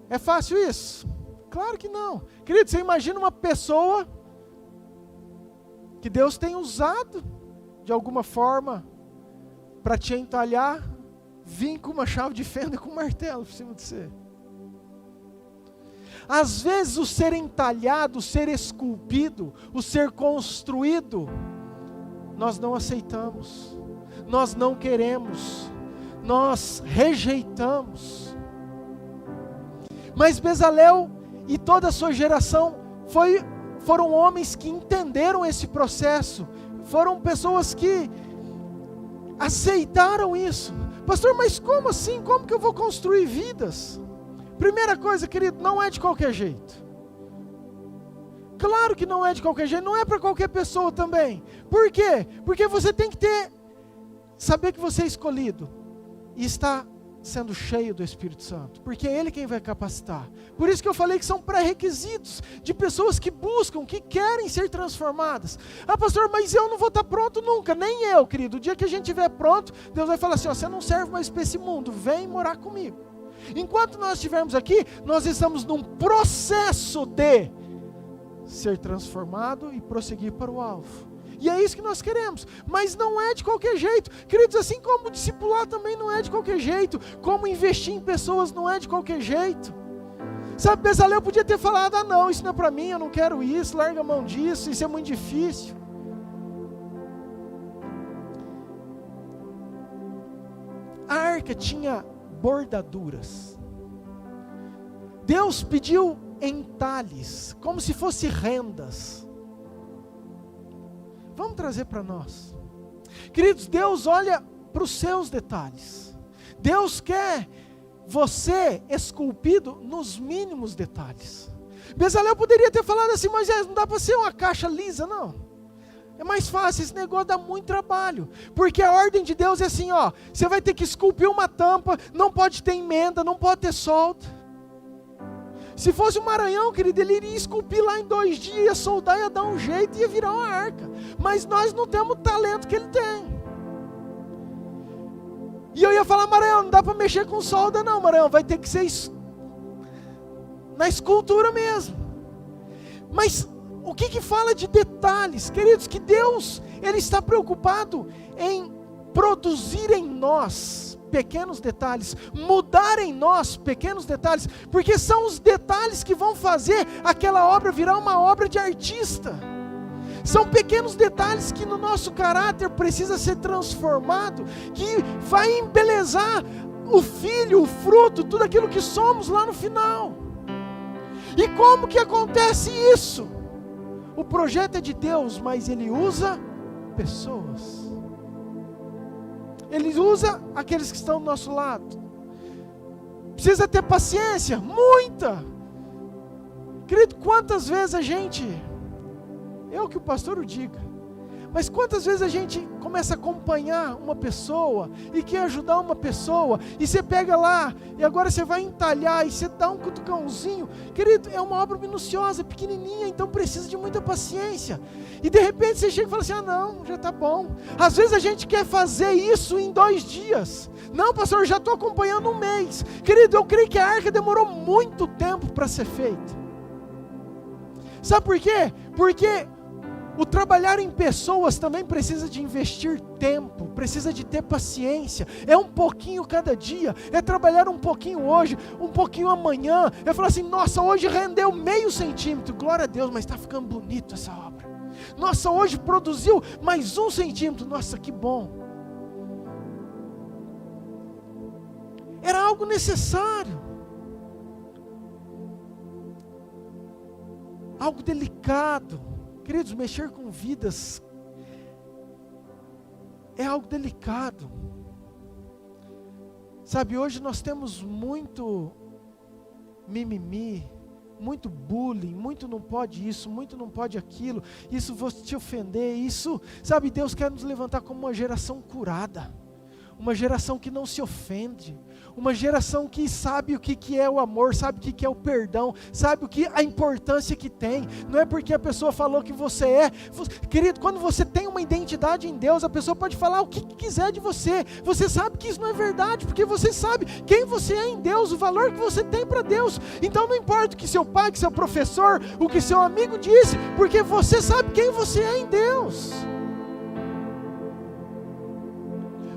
É fácil isso? Claro que não. Querido, você imagina uma pessoa que Deus tem usado de alguma forma para te entalhar, vir com uma chave de fenda e com um martelo por cima de você. Às vezes o ser entalhado, o ser esculpido, o ser construído, nós não aceitamos, nós não queremos, nós rejeitamos. Mas Bezalel e toda a sua geração foram homens que entenderam esse processo, foram pessoas que aceitaram isso. Pastor, mas como assim? Como que eu vou construir vidas? Primeira coisa, querido, não é de qualquer jeito. Claro que não é de qualquer jeito, não é para qualquer pessoa também. Por quê? Porque você tem que saber que você é escolhido e está sendo cheio do Espírito Santo, porque é Ele quem vai capacitar. Por isso que eu falei que são pré-requisitos de pessoas que buscam, que querem ser transformadas. Ah, pastor, mas eu não vou estar pronto nunca, nem eu, querido. O dia que a gente estiver pronto, Deus vai falar assim, ó, você não serve mais para esse mundo, vem morar comigo. Enquanto nós estivermos aqui, nós estamos num processo de ser transformado e prosseguir para o alvo. E é isso que nós queremos, mas não é de qualquer jeito. Queridos, assim como discipular também não é de qualquer jeito, como investir em pessoas não é de qualquer jeito. Sabe, Bezalel podia ter falado, ah não, isso não é para mim, eu não quero isso, larga a mão disso, isso é muito difícil. A arca tinha bordaduras. Deus pediu entalhes, como se fossem rendas. Vamos trazer para nós. Queridos, Deus olha para os seus detalhes. Deus quer você esculpido nos mínimos detalhes. Bezalel poderia ter falado assim, Moisés, não dá para ser uma caixa lisa, não. É mais fácil, esse negócio dá muito trabalho. Porque a ordem de Deus é assim, ó, você vai ter que esculpir uma tampa, não pode ter emenda, não pode ter solda. Se fosse um Maranhão, querido, ele iria esculpir lá em 2 dias, ia soldar, ia dar um jeito, ia virar uma arca. Mas nós não temos o talento que ele tem. E eu ia falar, Maranhão, não dá para mexer com solda não, Maranhão, vai ter que ser na escultura mesmo. Mas o que fala de detalhes? Queridos, que Deus, Ele está preocupado em produzir em nós pequenos detalhes, mudar em nós pequenos detalhes, porque são os detalhes que vão fazer aquela obra virar uma obra de artista. São pequenos detalhes que no nosso caráter precisa ser transformado, que vai embelezar o filho, o fruto, tudo aquilo que somos lá no final. E como que acontece isso? O projeto é de Deus, mas Ele usa pessoas. Ele usa aqueles que estão do nosso lado. Precisa ter paciência, muita. Querido, quantas vezes a gente, eu que o pastor o diga, mas quantas vezes a gente começa a acompanhar uma pessoa e quer ajudar uma pessoa, e você pega lá, e agora você vai entalhar, e você dá um cutucãozinho. Querido, é uma obra minuciosa, pequenininha, então precisa de muita paciência. E de repente você chega e fala assim, não, já está bom. Às vezes a gente quer fazer isso em 2 dias. Não, pastor, eu já estou acompanhando 1 mês. Querido, eu creio que a arca demorou muito tempo para ser feita. Sabe por quê? Porque o trabalhar em pessoas também precisa de investir tempo, precisa de ter paciência. É um pouquinho cada dia, é trabalhar um pouquinho hoje, um pouquinho amanhã. É falar assim, nossa, hoje rendeu meio centímetro, glória a Deus, mas está ficando bonito essa obra. Nossa, hoje produziu mais 1 centímetro, nossa, que bom. Era algo necessário, algo delicado. Queridos, mexer com vidas é algo delicado. Sabe, hoje nós temos muito mimimi, muito bullying, muito não pode isso, muito não pode aquilo, isso vou te ofender, isso, sabe, Deus quer nos levantar como uma geração curada, uma geração que não se ofende, uma geração que sabe o que é o amor, sabe o que é o perdão, sabe a importância que tem. Não é porque a pessoa falou que você é, querido, quando você tem uma identidade em Deus, a pessoa pode falar o que quiser de você, você sabe que isso não é verdade, porque você sabe quem você é em Deus, o valor que você tem para Deus. Então não importa o que seu pai, que seu professor, o que seu amigo disse, porque você sabe quem você é em Deus.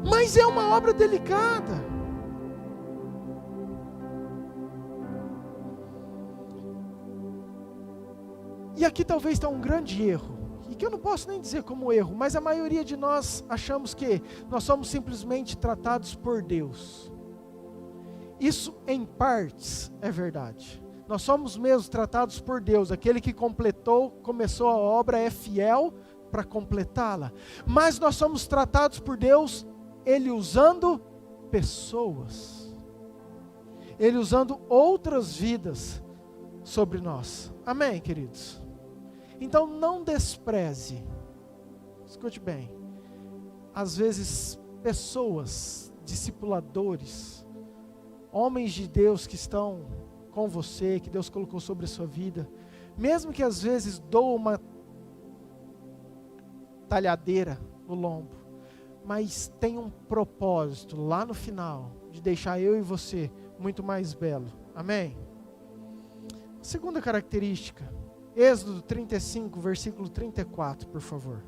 Mas é uma obra delicada. E aqui talvez está um grande erro, e que eu não posso nem dizer como erro, mas a maioria de nós achamos que nós somos simplesmente tratados por Deus. Isso em partes é verdade. Nós somos mesmo tratados por Deus, aquele que começou a obra é fiel para completá-la. Mas nós somos tratados por Deus, Ele usando pessoas, Ele usando outras vidas sobre nós. Amém, queridos? Então não despreze, escute bem, às vezes pessoas, discipuladores, homens de Deus que estão com você, que Deus colocou sobre a sua vida, mesmo que às vezes doa uma talhadeira no lombo, mas tem um propósito lá no final, de deixar eu e você muito mais belo. Amém? Segunda característica, Êxodo 35, versículo 34, por favor.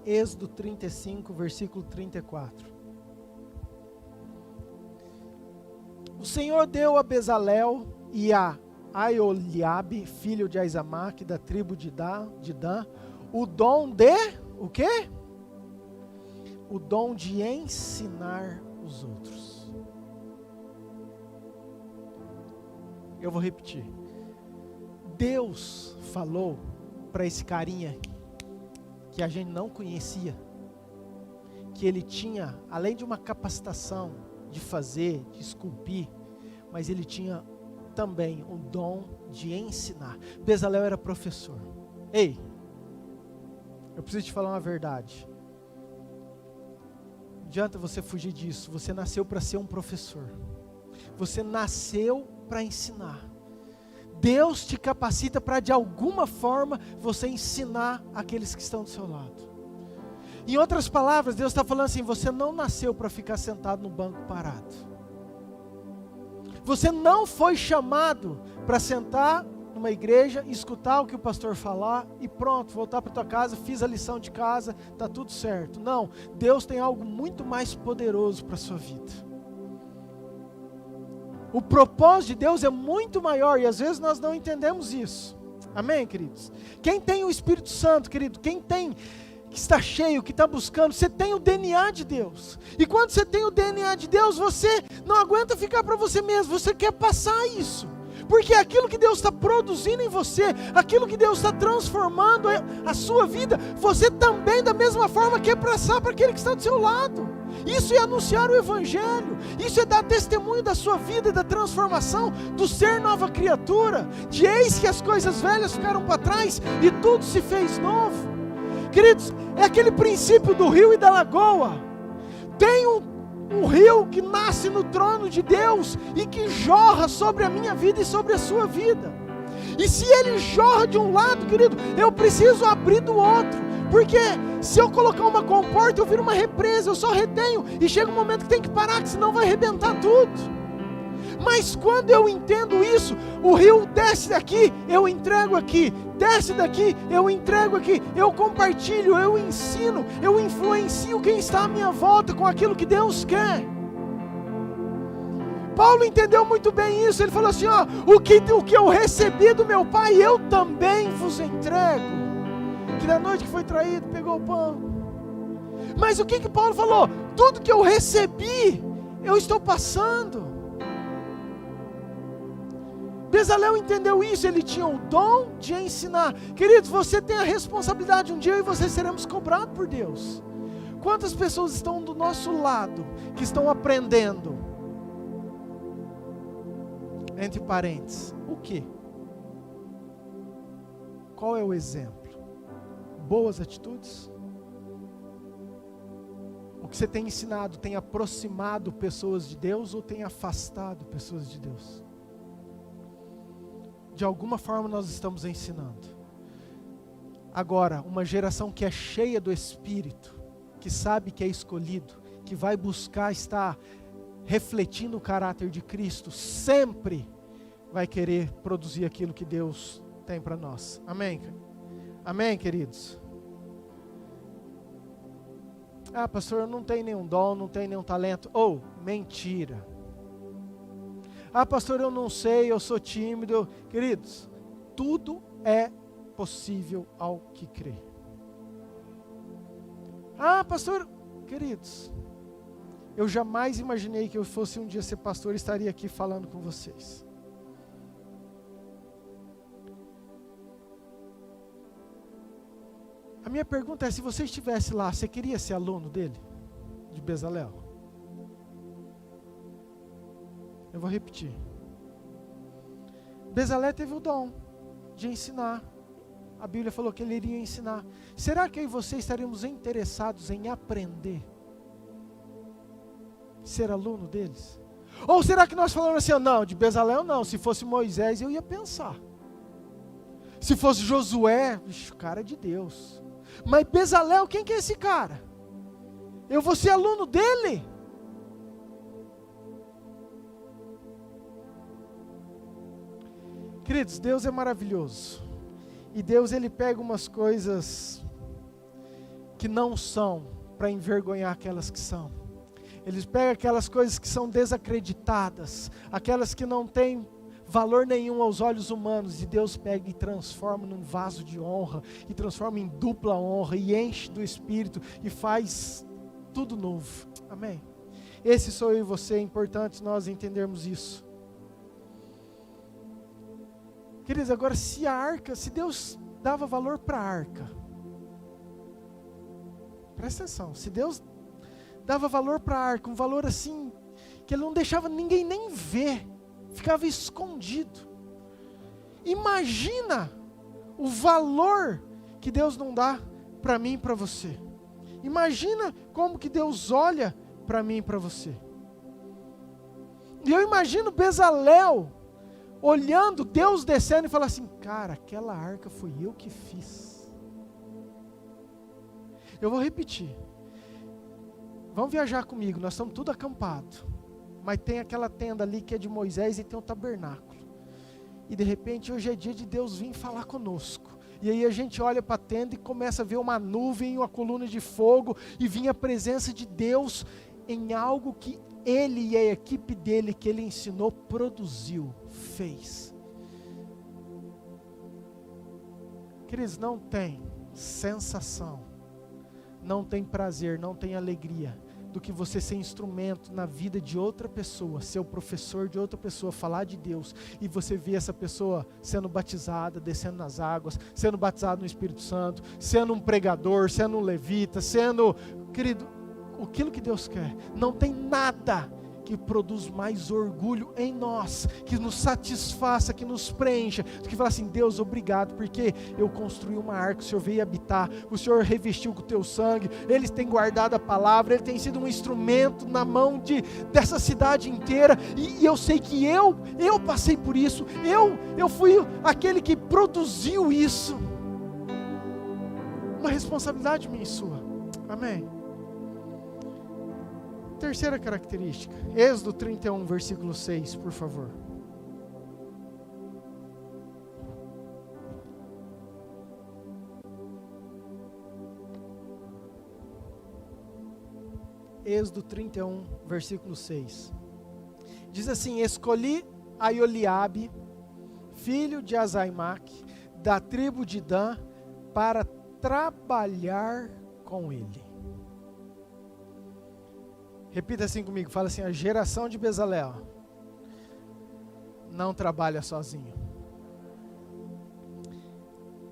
Êxodo 35, versículo 34. O Senhor deu a Bezalel e a Aioliabe, filho de Aizamaque, da tribo de Dan, o dom de, o quê? O dom de ensinar os outros. Eu vou repetir. Deus falou para esse carinha que a gente não conhecia, que ele tinha, além de uma capacitação de fazer, de esculpir, mas ele tinha também um dom de ensinar. Bezalel era professor. Ei, eu preciso te falar uma verdade. Não adianta você fugir disso. Você nasceu para ser um professor. Você nasceu para ensinar. Deus te capacita para de alguma forma você ensinar aqueles que estão do seu lado. Em outras palavras, Deus está falando assim, você não nasceu para ficar sentado no banco parado. Você não foi chamado para sentar numa igreja, escutar o que o pastor falar e pronto, voltar para tua casa, fiz a lição de casa, está tudo certo. Não, Deus tem algo muito mais poderoso para a sua vida. O propósito de Deus é muito maior e às vezes nós não entendemos isso. Amém, queridos? Quem tem o Espírito Santo, querido, quem tem, que está cheio, que está buscando, você tem o DNA de Deus. E quando você tem o DNA de Deus, você não aguenta ficar para você mesmo, você quer passar isso. Porque aquilo que Deus está produzindo em você, aquilo que Deus está transformando a sua vida, você também da mesma forma quer passar para aquele que está do seu lado. Isso é anunciar o Evangelho, isso é dar testemunho da sua vida e da transformação, do ser nova criatura, de eis que as coisas velhas ficaram para trás e tudo se fez novo. Queridos, é aquele princípio do rio e da lagoa. Tem um rio que nasce no trono de Deus e que jorra sobre a minha vida e sobre a sua vida. E se ele jorra de um lado, querido, eu preciso abrir do outro. Porque se eu colocar uma comporta, eu viro uma represa, eu só retenho e chega um momento que tem que parar, que senão vai arrebentar tudo. Mas quando eu entendo isso, o rio desce daqui, eu entrego aqui, desce daqui, eu entrego aqui, eu compartilho, eu ensino, eu influencio quem está à minha volta com aquilo que Deus quer. Paulo entendeu muito bem isso, ele falou assim, ó, o que eu recebi do meu pai, eu também vos entrego. Que da noite que foi traído, pegou o pão. Mas o que Paulo falou? Tudo que eu recebi, eu estou passando. Bezalel entendeu isso, ele tinha o dom de ensinar. Queridos, você tem a responsabilidade, um dia eu e você seremos cobrados por Deus. Quantas pessoas estão do nosso lado, que estão aprendendo? Entre parênteses, o quê? Qual é o exemplo? Boas atitudes? O que você tem ensinado tem aproximado pessoas de Deus ou tem afastado pessoas de Deus? De alguma forma nós estamos ensinando. Agora, uma geração que é cheia do Espírito, que sabe que é escolhido, que vai buscar estar refletindo o caráter de Cristo, sempre vai querer produzir aquilo que Deus tem para nós. Amém? Amém, queridos? Ah, pastor, eu não tenho nenhum dom, não tenho nenhum talento. Mentira. Ah, pastor, eu não sei, eu sou tímido. Queridos, tudo é possível ao que crê. Ah, pastor, queridos, eu jamais imaginei que eu fosse um dia ser pastor e estaria aqui falando com vocês. A minha pergunta é, se você estivesse lá, você queria ser aluno dele? De Bezalel? Eu vou repetir. Bezalel teve o dom de ensinar. A Bíblia falou que ele iria ensinar. Será que eu e você estaríamos interessados em aprender? Ser aluno deles? Ou será que nós falamos assim, não, de Bezalel não, se fosse Moisés eu ia pensar. Se fosse Josué, o cara é de Deus. Mas Bezalel, quem que é esse cara? Eu vou ser aluno dele? Queridos, Deus é maravilhoso. E Deus, ele pega umas coisas que não são, para envergonhar aquelas que são. Ele pega aquelas coisas que são desacreditadas, aquelas que não têm valor nenhum aos olhos humanos, e Deus pega e transforma num vaso de honra, e transforma em dupla honra, e enche do Espírito, e faz tudo novo. Amém? Esse sou eu e você, é importante nós entendermos isso. Queridos, agora se Deus dava valor para a arca, presta atenção, se Deus dava valor para a arca, um valor assim, que ele não deixava ninguém nem ver, ficava escondido. Imagina o valor que Deus não dá para mim e para você. Imagina como que Deus olha para mim e para você. E eu imagino Bezalel olhando Deus descendo e falando assim, cara, aquela arca foi eu que fiz. Eu vou repetir. Vamos viajar comigo, nós estamos tudo acampado. Mas tem aquela tenda ali que é de Moisés e tem o tabernáculo. E de repente hoje é dia de Deus vir falar conosco. E aí a gente olha para a tenda e começa a ver uma nuvem, uma coluna de fogo, e vinha a presença de Deus em algo que ele e a equipe dele, que ele ensinou, produziu, fez. Queridos, não tem sensação, não tem prazer, não tem alegria do que você ser instrumento na vida de outra pessoa, ser o professor de outra pessoa, falar de Deus, e você ver essa pessoa sendo batizada, descendo nas águas, sendo batizado no Espírito Santo, sendo um pregador, sendo um levita, sendo, querido, aquilo que Deus quer. Não tem nada que produz mais orgulho em nós, que nos satisfaça, que nos preencha, do que falar assim: Deus, obrigado, porque eu construí uma arca, o Senhor veio habitar, o Senhor revestiu com o teu sangue, eles têm guardado a palavra, ele tem sido um instrumento na mão dessa cidade inteira, e eu sei que eu passei por isso, eu fui aquele que produziu isso, uma responsabilidade minha e sua, amém? Terceira característica, Êxodo 31, versículo 6, por favor. Êxodo 31, versículo 6. Diz assim: escolhi Aioliabe, filho de Azaimaque, da tribo de Dan, para trabalhar com ele. Repita assim comigo, fala assim: a geração de Bezalel não trabalha sozinho.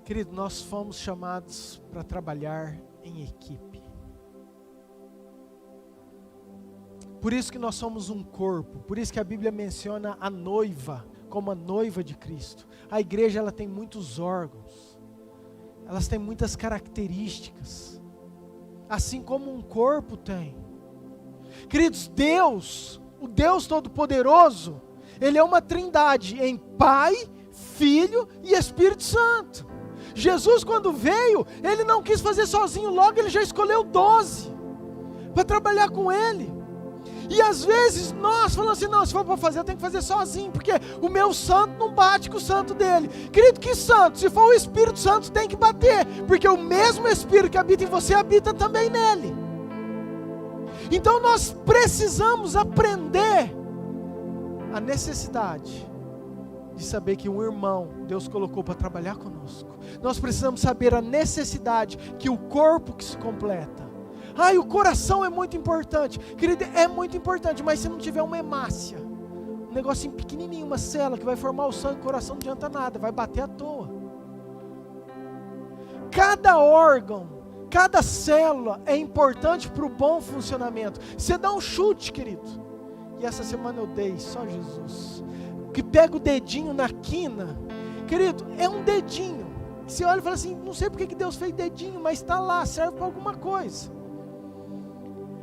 Querido, nós fomos chamados para trabalhar em equipe. Por isso que nós somos um corpo, por isso que a Bíblia menciona a noiva como a noiva de Cristo. A igreja, ela tem muitos órgãos, elas têm muitas características, assim como um corpo tem. Queridos, Deus, o Deus Todo-Poderoso, Ele é uma trindade em Pai, Filho e Espírito Santo. Jesus, quando veio, Ele não quis fazer sozinho, logo Ele já escolheu 12 para trabalhar com Ele. E às vezes nós falamos assim: não, se for para fazer eu tenho que fazer sozinho, porque o meu santo não bate com o santo dele. Querido, que santo? Se for o Espírito Santo tem que bater, porque o mesmo Espírito que habita em você habita também nele. Então nós precisamos aprender a necessidade de saber que um irmão Deus colocou para trabalhar conosco. Nós precisamos saber a necessidade que o corpo que se completa. O coração é muito importante. Querido, é muito importante, mas se não tiver uma hemácia, um negocinho pequenininho, uma célula que vai formar o sangue, o coração não adianta nada, vai bater à toa. Cada órgão, cada célula é importante para o bom funcionamento. Você dá um chute, querido, e essa semana eu dei, só Jesus, que pega o dedinho na quina, querido, é um dedinho, você olha e fala assim: não sei porque que Deus fez dedinho, mas está lá, serve para alguma coisa.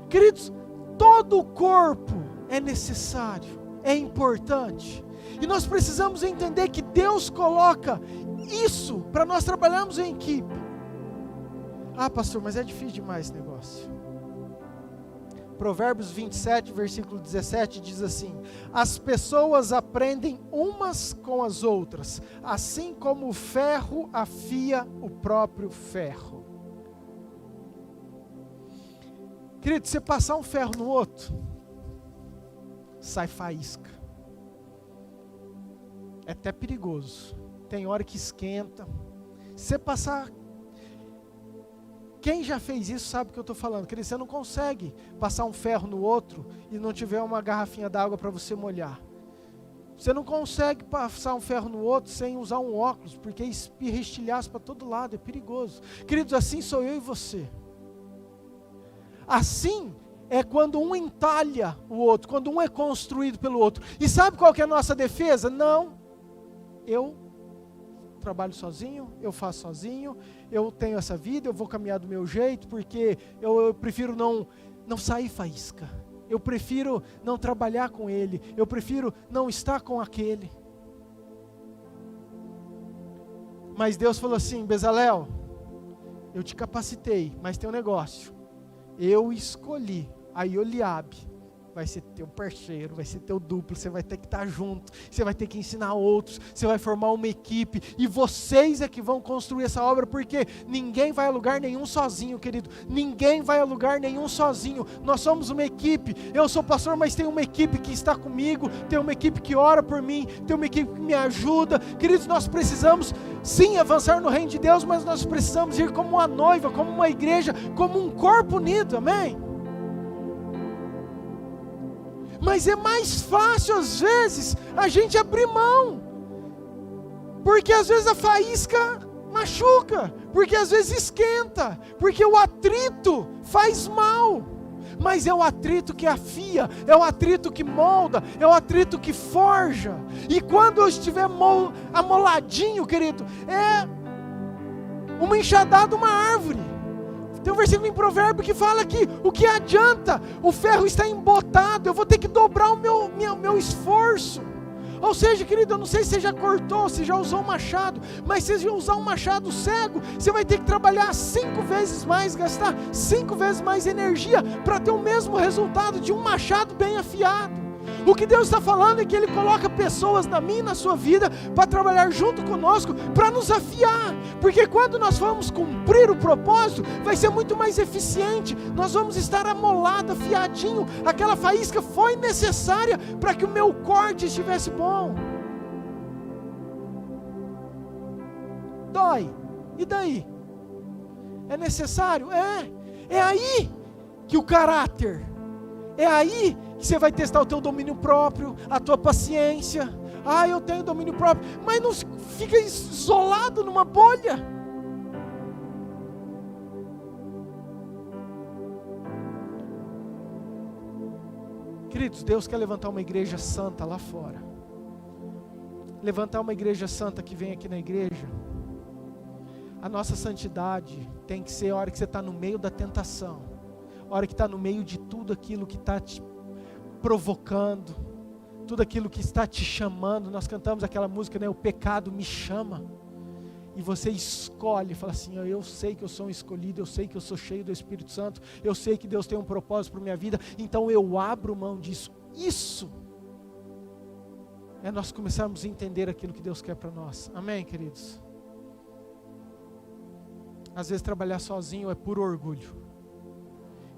Queridos, todo o corpo é necessário, é importante, e nós precisamos entender que Deus coloca isso para nós trabalharmos em equipe. Pastor, mas é difícil demais esse negócio. Provérbios 27, versículo 17 diz assim: as pessoas aprendem umas com as outras, assim como o ferro afia o próprio ferro. Querido, você passar um ferro no outro, sai faísca. É até perigoso. Tem hora que esquenta. Você passar... Quem já fez isso sabe o que eu estou falando. Querido, você não consegue passar um ferro no outro e não tiver uma garrafinha d'água para você molhar. Você não consegue passar um ferro no outro sem usar um óculos, porque espirra estilhaço para todo lado, é perigoso. Queridos, assim sou eu e você. Assim é quando um entalha o outro, quando um é construído pelo outro. E sabe qual que é a nossa defesa? Não, eu trabalho sozinho, eu faço sozinho, eu tenho essa vida, eu vou caminhar do meu jeito, porque eu prefiro não sair faísca, eu prefiro não trabalhar com ele, eu prefiro não estar com aquele. Mas Deus falou assim: Bezalel, eu te capacitei, mas tem um negócio, eu escolhi Aioliabe vai ser teu parceiro, vai ser teu duplo, você vai ter que estar junto, você vai ter que ensinar outros, você vai formar uma equipe, e vocês é que vão construir essa obra, porque ninguém vai a lugar nenhum sozinho, querido, ninguém vai a lugar nenhum sozinho, nós somos uma equipe, eu sou pastor, mas tem uma equipe que está comigo, tem uma equipe que ora por mim, tem uma equipe que me ajuda, queridos, nós precisamos sim avançar no reino de Deus, mas nós precisamos ir como uma noiva, como uma igreja, como um corpo unido, amém? Mas é mais fácil às vezes a gente abrir mão, porque às vezes a faísca machuca, porque às vezes esquenta, porque o atrito faz mal, mas é o atrito que afia, é o atrito que molda, é o atrito que forja, e quando eu estiver amoladinho, querido, é uma enxadada, uma árvore. Tem um versículo em Provérbio que fala que o que adianta? O ferro está embotado, eu vou ter que dobrar o meu esforço. Ou seja, querido, eu não sei se você já cortou, se já usou um machado, mas se você usar um machado cego, você vai ter que trabalhar 5 vezes mais, gastar 5 vezes mais energia para ter o mesmo resultado de um machado bem afiado. O que Deus está falando é que Ele coloca pessoas na minha e na sua vida para trabalhar junto conosco, para nos afiar, porque quando nós vamos cumprir o propósito, vai ser muito mais eficiente, nós vamos estar amolado, afiadinho, aquela faísca foi necessária para que o meu corte estivesse bom. Dói, e daí? É necessário? É aí que o caráter, é aí que você vai testar o teu domínio próprio, a tua paciência. Eu tenho domínio próprio, mas não fica isolado numa bolha. Queridos, Deus quer levantar uma igreja santa lá fora, levantar uma igreja santa que vem aqui na igreja. A nossa santidade tem que ser a hora que você está no meio da tentação, a hora que está no meio de tudo aquilo que está te provocando, tudo aquilo que está te chamando. Nós cantamos aquela música, né? O pecado me chama, e você escolhe, fala assim: eu sei que eu sou um escolhido, eu sei que eu sou cheio do Espírito Santo, eu sei que Deus tem um propósito para minha vida, então eu abro mão disso. Isso é nós começarmos a entender aquilo que Deus quer para nós, amém, queridos? Às vezes trabalhar sozinho é puro orgulho,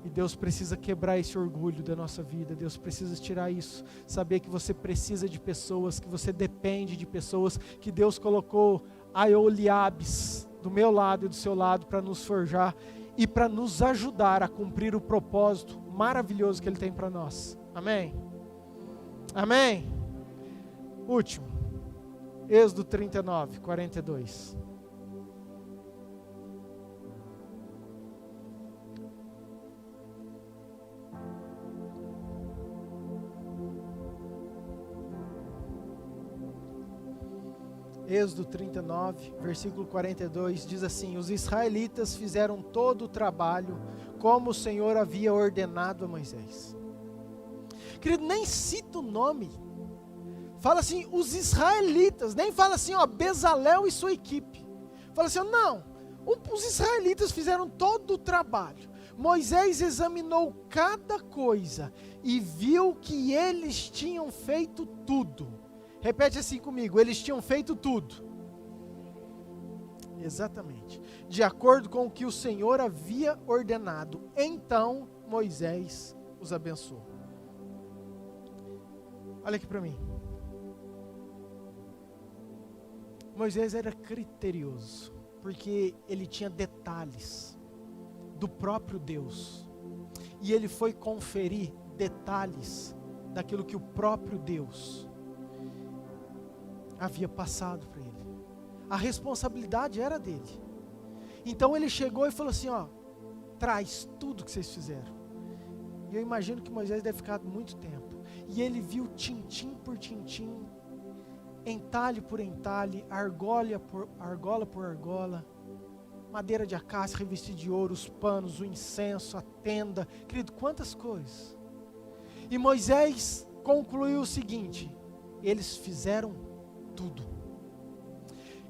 e Deus precisa quebrar esse orgulho da nossa vida. Deus precisa tirar isso, saber que você precisa de pessoas, que você depende de pessoas, que Deus colocou Aioliabes do meu lado e do seu lado para nos forjar e para nos ajudar a cumprir o propósito maravilhoso que Ele tem para nós, amém? Amém? Último, Êxodo 39, 42. Êxodo 39, versículo 42, diz assim: os israelitas fizeram todo o trabalho como o Senhor havia ordenado a Moisés. Querido, nem cita o nome, fala assim, os israelitas, nem fala assim, Bezalel e sua equipe, fala assim, não, os israelitas fizeram todo o trabalho. Moisés examinou cada coisa e viu que eles tinham feito tudo. Repete assim comigo: eles tinham feito tudo. Exatamente. De acordo com o que o Senhor havia ordenado. Então Moisés os abençoou. Olha aqui para mim. Moisés era criterioso, porque ele tinha detalhes do próprio Deus. E ele foi conferir detalhes daquilo que o próprio Deus havia passado para ele. A responsabilidade era dele. Então ele chegou e falou assim: traz tudo que vocês fizeram. E eu imagino que Moisés deve ficar muito tempo. E ele viu tintim por tintim, entalhe por entalhe, argola por argola, madeira de acácia revestida de ouro, os panos, o incenso, a tenda. Querido, quantas coisas. E Moisés concluiu o seguinte: eles fizeram tudo.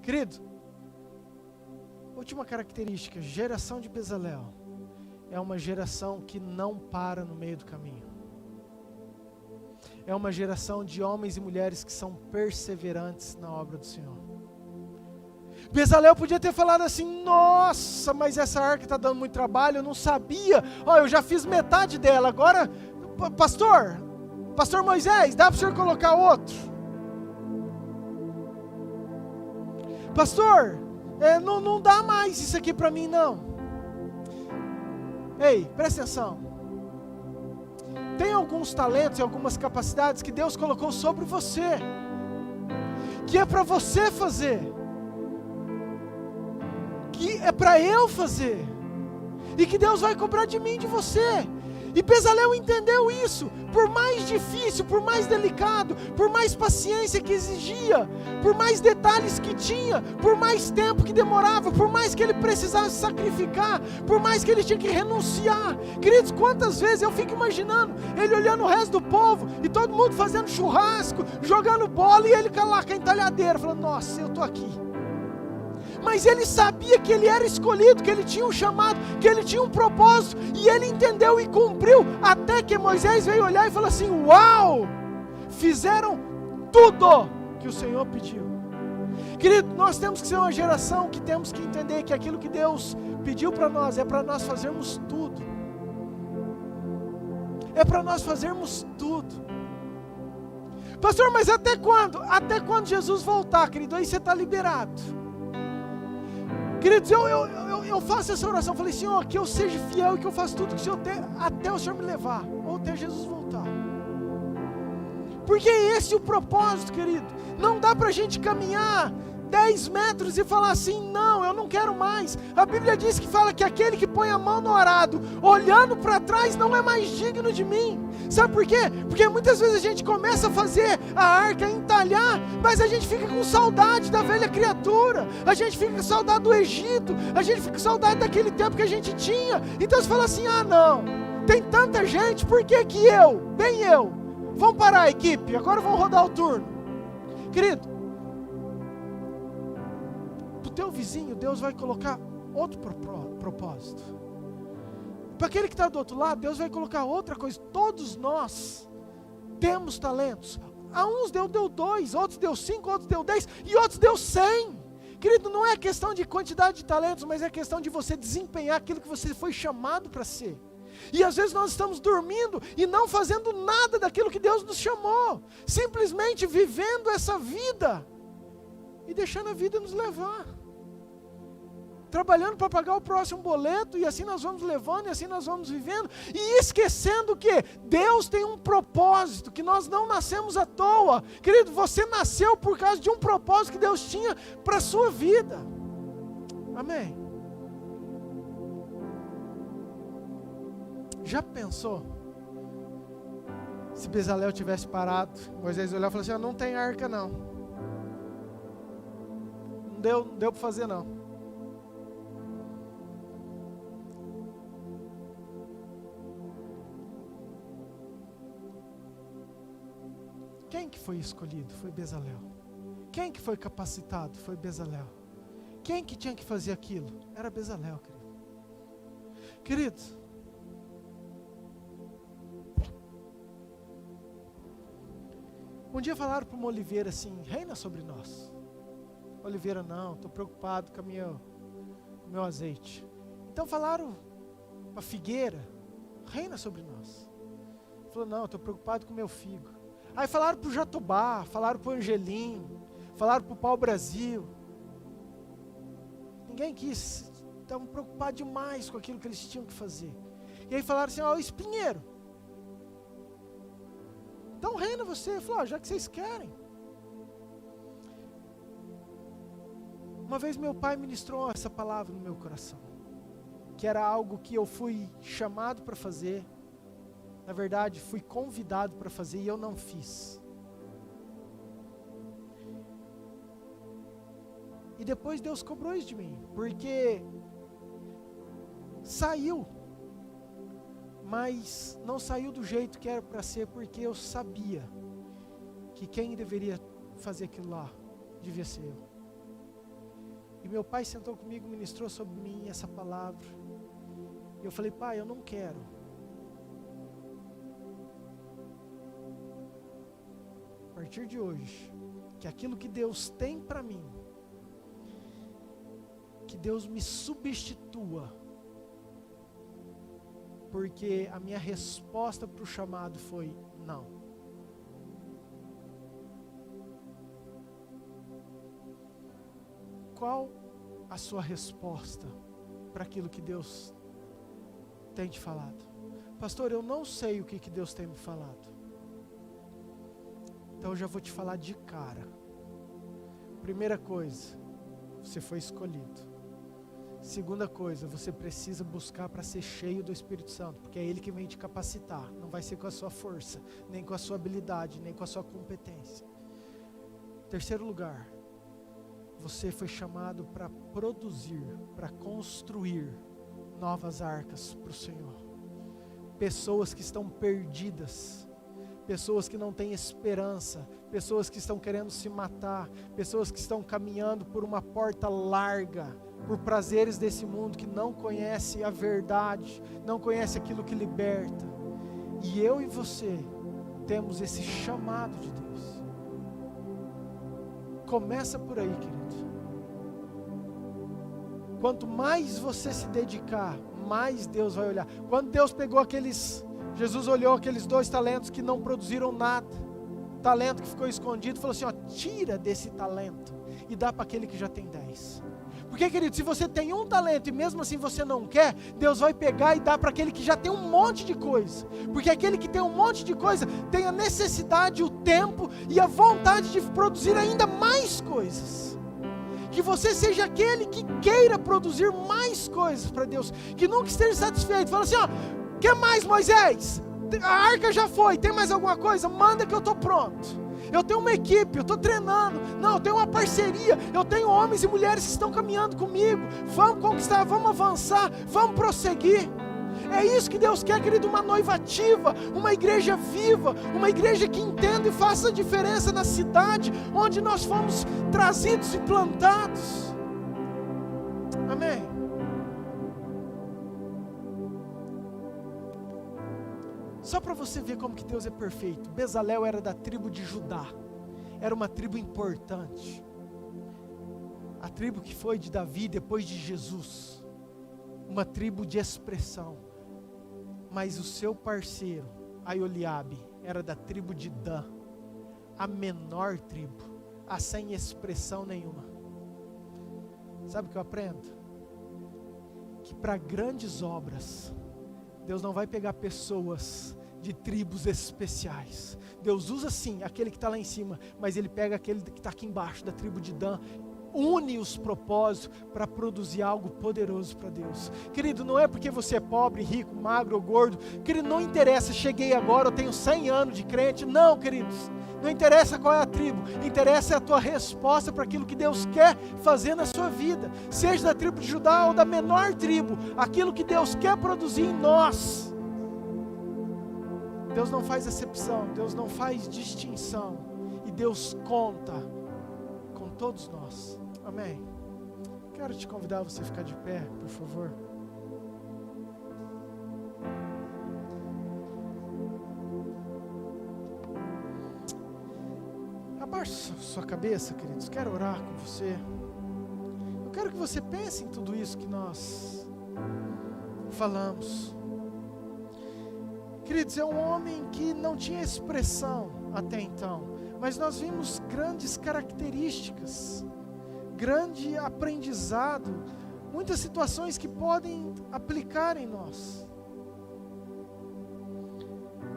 Querido, última característica: geração de Bezalel é uma geração que não para no meio do caminho. é uma geração de homens e mulheres que são perseverantes na obra do Senhor. Bezalel podia ter falado assim: nossa, mas essa arca está dando muito trabalho, eu não sabia, eu já fiz metade dela, agora, pastor Moisés, dá para o senhor colocar outro? Pastor, não dá mais isso aqui para mim não. Ei, presta atenção. Tem alguns talentos e algumas capacidades que Deus colocou sobre você, que é para você fazer, que é para eu fazer, e que Deus vai cobrar de mim e de você. E Bezalel entendeu isso. Por mais difícil, por mais delicado, por mais paciência que exigia, por mais detalhes que tinha, por mais tempo que demorava, por mais que ele precisasse sacrificar, por mais que ele tinha que renunciar. Queridos, quantas vezes eu fico imaginando ele olhando o resto do povo e todo mundo fazendo churrasco, jogando bola, e ele lá com a entalhadeira, falando: nossa, eu estou aqui. Mas ele sabia que ele era escolhido, que ele tinha um chamado, que ele tinha um propósito, e ele entendeu e cumpriu, até que Moisés veio olhar e falou assim: uau, fizeram tudo que o Senhor pediu. Querido, nós temos que ser uma geração que temos que entender que aquilo que Deus pediu para nós é para nós fazermos tudo. É para nós fazermos tudo. Pastor, mas até quando? Até quando Jesus voltar, querido, aí você está liberado. Queridos, eu faço essa oração, falei: Senhor, que eu seja fiel e que eu faça tudo que o Senhor tem, até o Senhor me levar, ou até Jesus voltar. Porque esse é o propósito, querido. Não dá para a gente caminhar 10 metros e falar assim: não, eu não quero mais. A Bíblia diz que fala que aquele que põe a mão no arado, olhando para trás, não é mais digno de mim. Sabe por quê? Porque muitas vezes a gente começa a fazer a arca, entalhar, mas a gente fica com saudade da velha criatura, a gente fica com saudade do Egito, a gente fica com saudade daquele tempo que a gente tinha. Então você fala assim: ah não, tem tanta gente, por que que bem eu, vamos parar a equipe, agora vamos rodar o turno. Querido, para o teu vizinho Deus vai colocar outro propósito. Para aquele que está do outro lado, Deus vai colocar outra coisa. Todos nós temos talentos. A uns deu 2, outros deu 5, outros deu 10 e outros deu 100. Querido, não é questão de quantidade de talentos, mas é questão de você desempenhar aquilo que você foi chamado para ser. E às vezes nós estamos dormindo e não fazendo nada daquilo que Deus nos chamou, simplesmente vivendo essa vida e deixando a vida nos levar, trabalhando para pagar o próximo boleto, e assim nós vamos levando, e assim nós vamos vivendo, e esquecendo que Deus tem um propósito, que nós não nascemos à toa. Querido, você nasceu por causa de um propósito que Deus tinha para a sua vida. Amém? Já pensou se Bezalel tivesse parado, Moisés olhou e falou assim: não tem arca não, não deu para fazer não. Quem que foi escolhido? Foi Bezalel. Quem que foi capacitado? Foi Bezalel. Quem que tinha que fazer aquilo? Era Bezalel, querido. Queridos, um dia falaram para uma oliveira assim: reina sobre nós. Oliveira: não, estou preocupado com o meu azeite. Então falaram para a figueira: reina sobre nós. Falou: não, estou preocupado com o meu figo. Aí falaram para o jatobá, falaram para o angelim, falaram para o pau-brasil. Ninguém quis, estavam preocupados demais com aquilo que eles tinham que fazer. E aí falaram assim: o espinheiro, então reina você. Falou: já que vocês querem. Uma vez meu pai ministrou essa palavra no meu coração, que era algo que eu fui chamado para fazer. Na verdade, fui convidado para fazer e eu não fiz. E depois Deus cobrou isso de mim, porque saiu, mas não saiu do jeito que era para ser, porque eu sabia que quem deveria fazer aquilo lá devia ser eu. E meu pai sentou comigo, ministrou sobre mim essa palavra. E eu falei: pai, eu não quero. partir de hoje, que aquilo que Deus tem para mim, que Deus me substitua, porque a minha resposta para o chamado foi não. Qual a sua resposta para aquilo que Deus tem te falado? Pastor, eu não sei o que Deus tem me falado. Então eu já vou te falar de cara. Primeira coisa, você foi escolhido. Segunda coisa, você precisa buscar para ser cheio do Espírito Santo, porque é Ele que vem te capacitar. Não vai ser com a sua força, nem com a sua habilidade, nem com a sua competência. Terceiro lugar, você foi chamado para produzir, para construir novas arcas para o Senhor. Pessoas que estão perdidas, pessoas que não têm esperança, pessoas que estão querendo se matar, pessoas que estão caminhando por uma porta larga, por prazeres desse mundo, que não conhece a verdade, não conhece aquilo que liberta. E eu e você temos esse chamado de Deus. Começa por aí, querido. Quanto mais você se dedicar, mais Deus vai olhar. Quando Deus pegou Jesus olhou aqueles 2 talentos que não produziram nada, talento que ficou escondido, falou assim, ó, tira desse talento e dá para aquele que já tem 10. Porque, querido, se você tem um talento e mesmo assim você não quer, Deus vai pegar e dar para aquele que já tem um monte de coisa. Porque aquele que tem um monte de coisa tem a necessidade, o tempo e a vontade de produzir ainda mais coisas. Que você seja aquele que queira produzir mais coisas para Deus, que nunca esteja satisfeito. Fala assim, ó, quer mais, Moisés? A arca já foi, tem mais alguma coisa? Manda que eu estou pronto. Eu tenho uma equipe, eu estou treinando. Não, eu tenho uma parceria. Eu tenho homens e mulheres que estão caminhando comigo. Vamos conquistar, vamos avançar, vamos prosseguir. É isso que Deus quer, querido, uma noiva ativa, uma igreja viva, uma igreja que entenda e faça a diferença na cidade onde nós fomos trazidos e plantados. Amém. Só para você ver como que Deus é perfeito. Bezalel era da tribo de Judá. Era uma tribo importante. A tribo que foi de Davi depois de Jesus. Uma tribo de expressão. Mas o seu parceiro, Aioliabe, era da tribo de Dan. A menor tribo. A sem expressão nenhuma. Sabe o que eu aprendo? Que para grandes obras, Deus não vai pegar pessoas de tribos especiais. Deus usa sim aquele que está lá em cima, mas Ele pega aquele que está aqui embaixo, da tribo de Dan, une os propósitos para produzir algo poderoso para Deus. Querido, não é porque você é pobre, rico, magro ou gordo, querido, não interessa, cheguei agora, eu tenho 100 anos de crente, não, queridos, não interessa qual é a tribo, interessa a tua resposta para aquilo que Deus quer fazer na sua vida, seja da tribo de Judá ou da menor tribo, aquilo que Deus quer produzir em nós. Deus não faz acepção, Deus não faz distinção, e Deus conta com todos nós. Amém? Quero te convidar a você ficar de pé, por favor. Abaixe sua cabeça, queridos. Quero orar com você. Eu quero que você pense em tudo isso que nós falamos. Queridos, é um homem que não tinha expressão até então, mas nós vimos grandes características, grande aprendizado, muitas situações que podem aplicar em nós.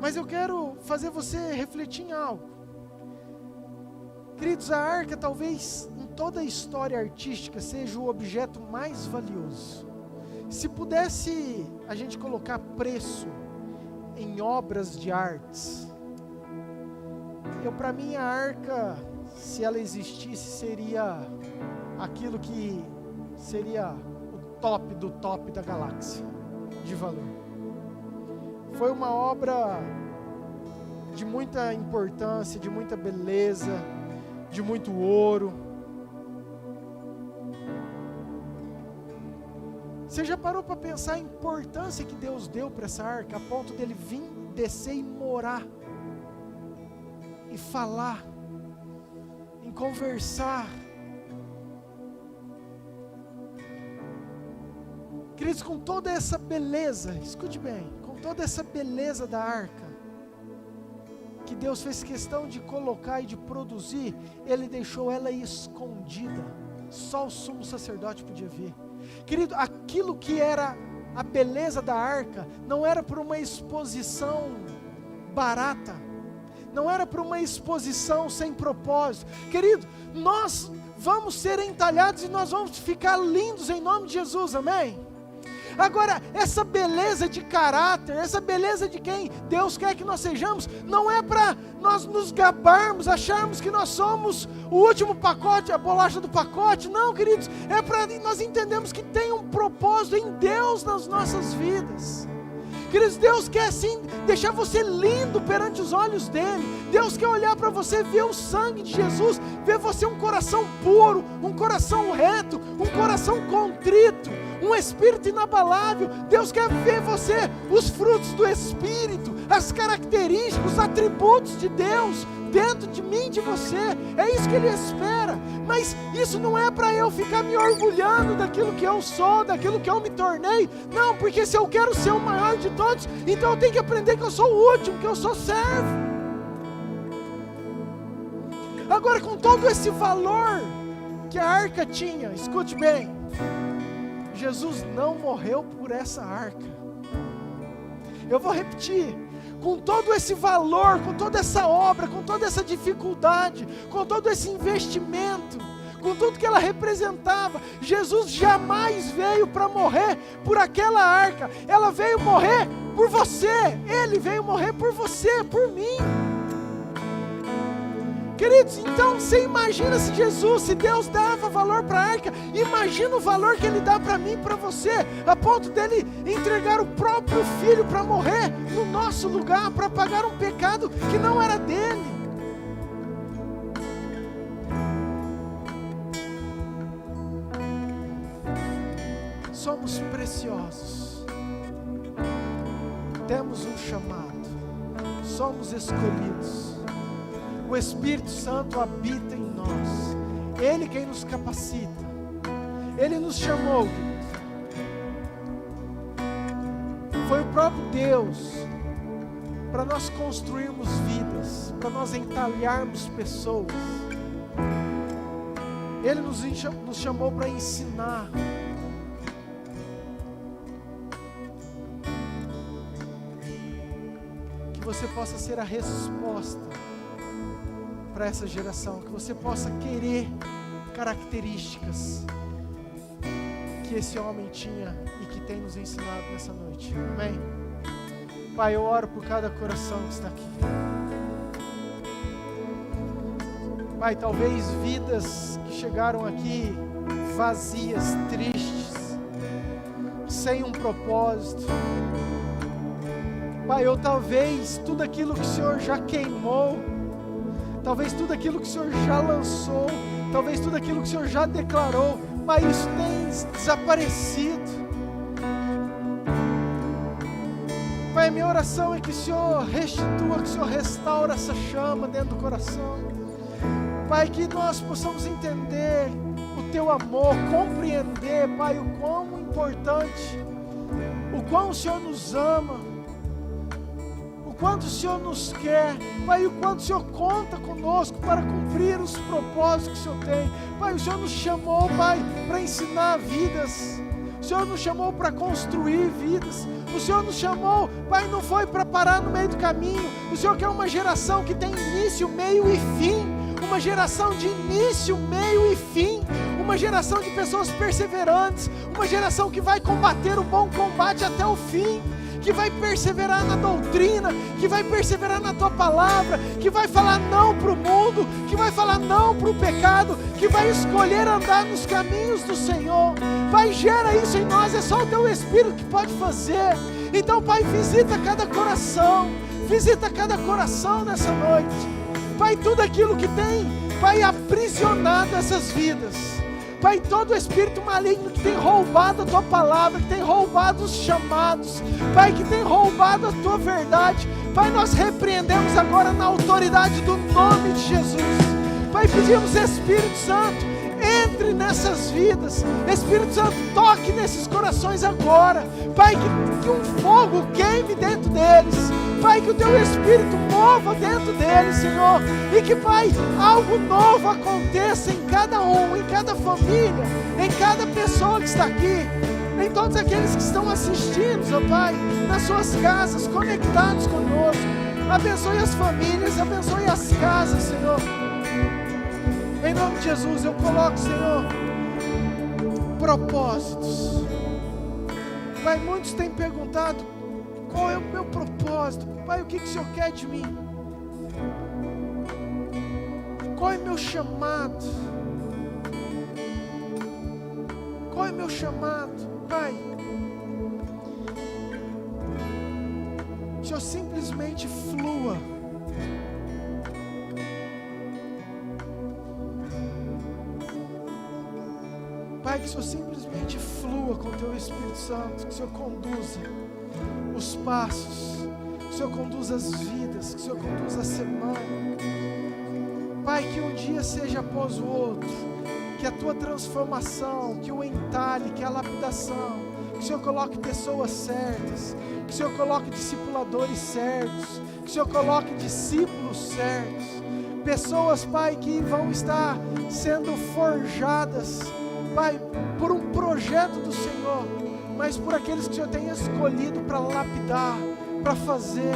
Mas eu quero fazer você refletir em algo. Queridos, a arca talvez em toda a história artística seja o objeto mais valioso. Se pudesse a gente colocar preço em obras de artes, para mim a arca, se ela existisse, seria aquilo que seria o top da galáxia de valor. Foi uma obra de muita importância, de muita beleza, de muito ouro. Você já parou para pensar a importância que Deus deu para essa arca, a ponto dele vir, descer e morar, e falar conversar. Queridos, com toda essa beleza, escute bem, com toda essa beleza da arca, que Deus fez questão de colocar e de produzir, Ele deixou ela escondida, só o sumo sacerdote podia ver. Querido, aquilo que era a beleza da arca, não era por uma exposição barata, não era por uma exposição sem propósito. Querido, nós vamos ser entalhados e nós vamos ficar lindos em nome de Jesus, amém? Agora, essa beleza de caráter, essa beleza de quem Deus quer que nós sejamos, não é para nós nos gabarmos, acharmos que nós somos o último pacote, a bolacha do pacote. Não, queridos, é para nós entendermos que tem um propósito em Deus nas nossas vidas. Queridos, Deus quer sim deixar você lindo perante os olhos dEle. Deus quer olhar para você, ver o sangue de Jesus, ver você um coração puro, um coração reto, um coração contrito, um espírito inabalável. Deus quer ver você, os frutos do Espírito, as características, os atributos de Deus dentro de mim, de você. É isso que Ele espera. Mas isso não é para eu ficar me orgulhando daquilo que eu sou, daquilo que eu me tornei. Não, porque se eu quero ser o maior de todos, então eu tenho que aprender que eu sou o último, que eu sou servo. Agora, com todo esse valor que a arca tinha, escute bem, Jesus não morreu por essa arca. Eu vou repetir. Com todo esse valor, com toda essa obra, com toda essa dificuldade, com todo esse investimento, com tudo que ela representava, Jesus jamais veio para morrer por aquela arca. Ela veio morrer por você. Ele veio morrer por você, por mim. Queridos, então você imagina se Jesus, se Deus dava valor para a arca, imagina o valor que Ele dá para mim e para você, a ponto dEle entregar o próprio Filho para morrer no nosso lugar, para pagar um pecado que não era dEle. Somos preciosos, temos um chamado, somos escolhidos. O Espírito Santo habita em nós. Ele quem nos capacita. Ele nos chamou. Foi o próprio Deus para nós construirmos vidas, para nós entalharmos pessoas. Ele nos chamou para ensinar. Que você possa ser a resposta para essa geração, que você possa querer características que esse homem tinha e que tem nos ensinado nessa noite, amém? Pai, eu oro por cada coração que está aqui, Pai, talvez vidas que chegaram aqui vazias, tristes, sem um propósito, Pai, ou talvez tudo aquilo que o Senhor já queimou, talvez tudo aquilo que o Senhor já lançou, talvez tudo aquilo que o Senhor já declarou, mas isso tem desaparecido. Pai, minha oração é que o Senhor restitua, que o Senhor restaure essa chama dentro do coração. Pai, que nós possamos entender o Teu amor, compreender, Pai, o quão importante, o quão o Senhor nos ama, quanto o Senhor nos quer, Pai, o quanto o Senhor conta conosco para cumprir os propósitos que o Senhor tem. Pai, o Senhor nos chamou, Pai, para ensinar vidas, o Senhor nos chamou para construir vidas, o Senhor nos chamou, Pai, não foi para parar no meio do caminho. O Senhor quer uma geração que tem início, meio e fim, uma geração de início, meio e fim, uma geração de pessoas perseverantes, uma geração que vai combater o bom combate até o fim, que vai perseverar na doutrina, que vai perseverar na Tua palavra, que vai falar não para o mundo, que vai falar não para o pecado, que vai escolher andar nos caminhos do Senhor. Pai, gera isso em nós, é só o Teu Espírito que pode fazer. Então, Pai, visita cada coração nessa noite. Pai, tudo aquilo que tem, Pai, aprisionado essas vidas. Pai, todo espírito maligno que tem roubado a Tua palavra, que tem roubado os chamados, Pai, que tem roubado a Tua verdade, Pai, nós repreendemos agora na autoridade do nome de Jesus. Pai, pedimos, Espírito Santo, entre nessas vidas. Espírito Santo, toque nesses corações agora. Pai, que um fogo queime dentro deles. Pai, que o Teu Espírito mova dentro deles, Senhor. E que, Pai, algo novo aconteça em cada um, em cada família, em cada pessoa que está aqui, em todos aqueles que estão assistindo, ó Pai, nas suas casas, conectados conosco. Abençoe as famílias, abençoe as casas, Senhor. Em nome de Jesus, eu coloco, Senhor, propósitos. Pai, muitos têm perguntado: qual é o meu propósito? Pai, o que o Senhor quer de mim? Qual é meu chamado? Qual é meu chamado? Pai, que o Senhor simplesmente flua. Pai, que o Senhor simplesmente flua com o Teu Espírito Santo, que o Senhor conduza os passos, que o Senhor conduza as vidas, que o Senhor conduza a semana. Pai, que um dia seja após o outro, que a Tua transformação, que o entalhe, que a lapidação, que o Senhor coloque pessoas certas, que o Senhor coloque discipuladores certos, que o Senhor coloque discípulos certos, pessoas, Pai, que vão estar sendo forjadas, Pai, por um projeto do Senhor, mas por aqueles que o Senhor tem escolhido para lapidar, para fazer.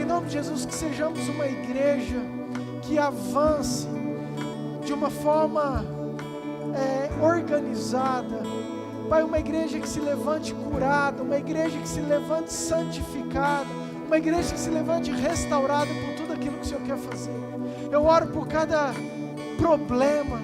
Em nome de Jesus, que sejamos uma igreja que avance de uma forma organizada. Pai, uma igreja que se levante curada, uma igreja que se levante santificada, uma igreja que se levante restaurada por tudo aquilo que o Senhor quer fazer. Eu oro por cada problema,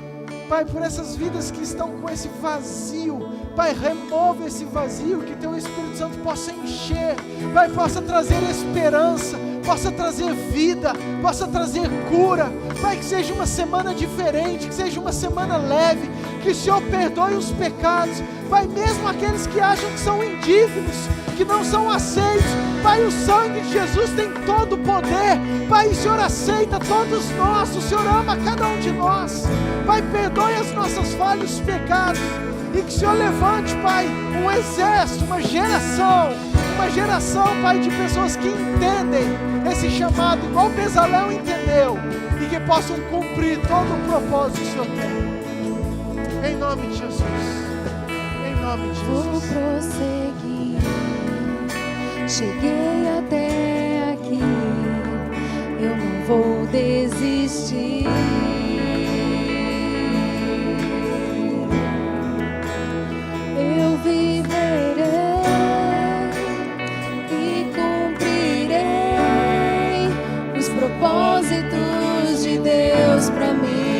Pai, por essas vidas que estão com esse vazio. Pai, remove esse vazio, que Teu Espírito Santo possa encher, Pai, possa trazer esperança, possa trazer vida, possa trazer cura. Pai, que seja uma semana diferente, que seja uma semana leve, que o Senhor perdoe os pecados, Pai, mesmo aqueles que acham que são indignos, que não são aceitos. Pai, o sangue de Jesus tem todo o poder. Pai, o Senhor aceita todos nós, o Senhor ama cada um de nós. Pai, perdoe as nossas falhas, os pecados, e que o Senhor levante, Pai, um exército, uma geração, Pai, de pessoas que entendem esse chamado, igual Bezalel entendeu, e que possam cumprir todo o propósito que o Senhor tem. Em nome de Jesus. Em nome de Jesus. Vou prosseguir, cheguei até aqui, eu não vou desistir. Eu viverei e cumprirei os propósitos de Deus pra mim.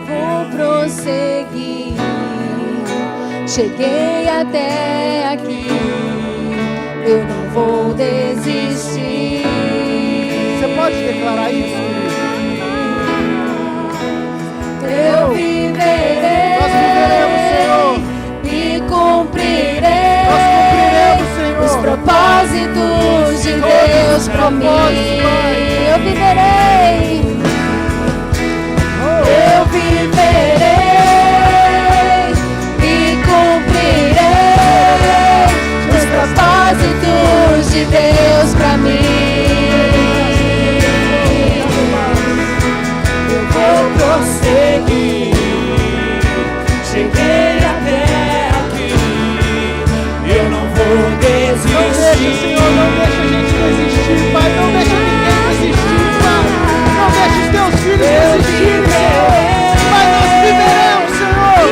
Vou prosseguir, cheguei até aqui, eu não vou desistir. Você pode declarar isso, querido? Eu viverei, nós viveremos, Senhor, e cumprirei, nós cumpriremos, Senhor, os propósitos de Deus pra mim. Eu viverei, eu viverei e cumprirei os propósitos de Deus pra mim. Eu vou prosseguir, Cheguei até aqui, eu não vou desistir. Não deixa, Senhor, não deixa a gente desistir, Pai. Não deixa ninguém desistir, Pai. Não deixa os Teus filhos desistirem, Senhor. Pai, nós viveremos, Senhor.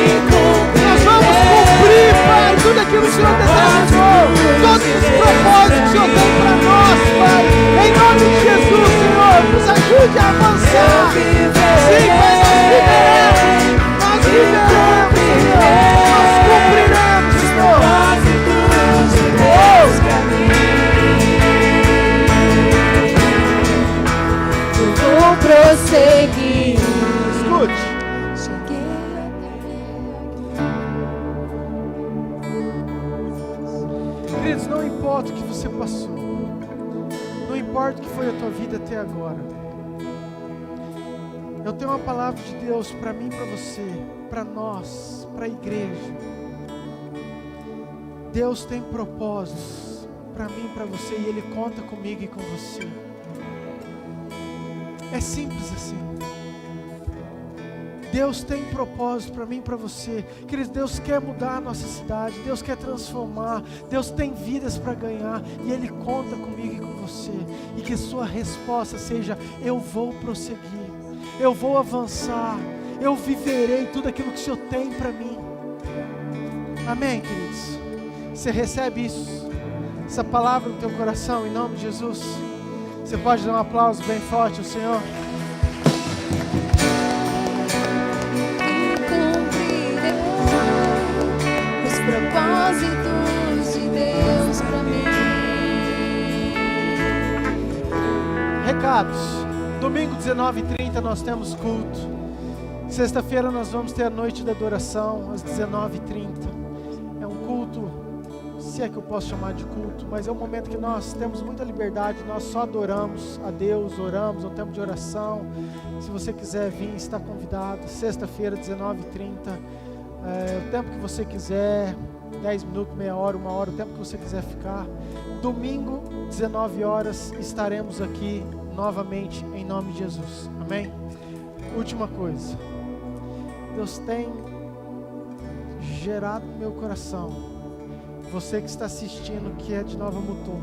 Nós vamos cumprir, Pai, tudo aquilo que o Senhor determinou, todos os propósitos que o Senhor tem para nós, Pai. Em nome de Jesus, Senhor, nos ajude a avançar. Sim, Pai, nós viveremos. Nós viveremos, Senhor. Nós cumpriremos, Senhor. Deus pra mim. Eu vou prosseguir. Escute. Cheguei até aqui. Queridos, não importa o que você passou, não importa importa o que foi a tua vida até agora, eu tenho uma palavra de Deus para mim, para você, para nós, para a igreja. Deus tem propósitos para mim, para você, e Ele conta comigo e com você. É simples assim. Deus tem propósito para mim e para você. Queridos, Deus quer mudar a nossa cidade, Deus quer transformar, Deus tem vidas para ganhar, e Ele conta comigo e com você. E que sua resposta seja: eu vou prosseguir, eu vou avançar, eu viverei tudo aquilo que o Senhor tem para mim. Amém, queridos? Você recebe isso, essa palavra no teu coração, em nome de Jesus? Você pode dar um aplauso bem forte ao Senhor? Propósitos de Deus para mim. Recados: domingo 19h30 nós temos culto. Sexta-feira nós vamos ter a noite da adoração às 19h30. É um culto, se é que eu posso chamar de culto, mas é um momento que nós temos muita liberdade, nós só adoramos a Deus, oramos, é um tempo de oração. Se você quiser vir, está convidado. Sexta-feira 19h30, o tempo que você quiser, 10 minutos, meia hora, 1 hora, o tempo que você quiser ficar. Domingo 19 horas estaremos aqui novamente em nome de Jesus, amém? Última coisa, Deus tem gerado no meu coração, você que está assistindo, que é de Nova Mutum,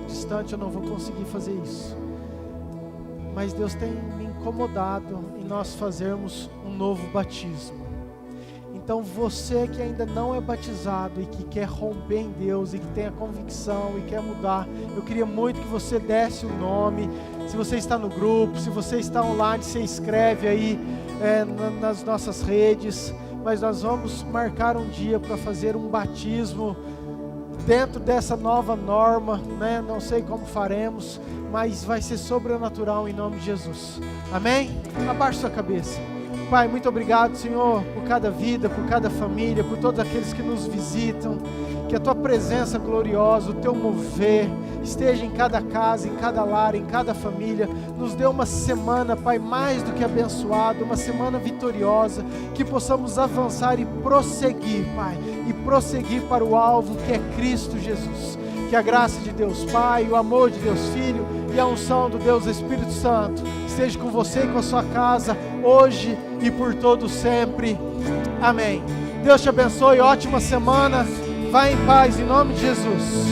distante, eu não vou conseguir fazer isso, mas Deus tem me incomodado em nós fazermos um novo batismo. Então você que ainda não é batizado e que quer romper em Deus e que tem a convicção e quer mudar, eu queria muito que você desse o nome. Se você está no grupo, se você está online, você escreve aí nas nossas redes. Mas nós vamos marcar um dia para fazer um batismo dentro dessa nova norma, né? Não sei como faremos, mas vai ser sobrenatural em nome de Jesus, amém? Abaixe sua cabeça. Pai, muito obrigado, Senhor, por cada vida, por cada família, por todos aqueles que nos visitam. Que a Tua presença gloriosa, o Teu mover, esteja em cada casa, em cada lar, em cada família. Nos dê uma semana, Pai, mais do que abençoada, uma semana vitoriosa, que possamos avançar e prosseguir, Pai, e prosseguir para o alvo que é Cristo Jesus. Que a graça de Deus Pai, o amor de Deus Filho e a unção do Deus Espírito Santo esteja com você e com a sua casa, hoje e por todo sempre. Amém. Deus te abençoe, ótima semana. Vá em paz, em nome de Jesus.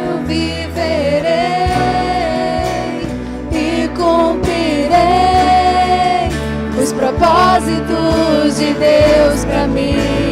Eu viverei e cumprirei os propósitos de Deus para mim.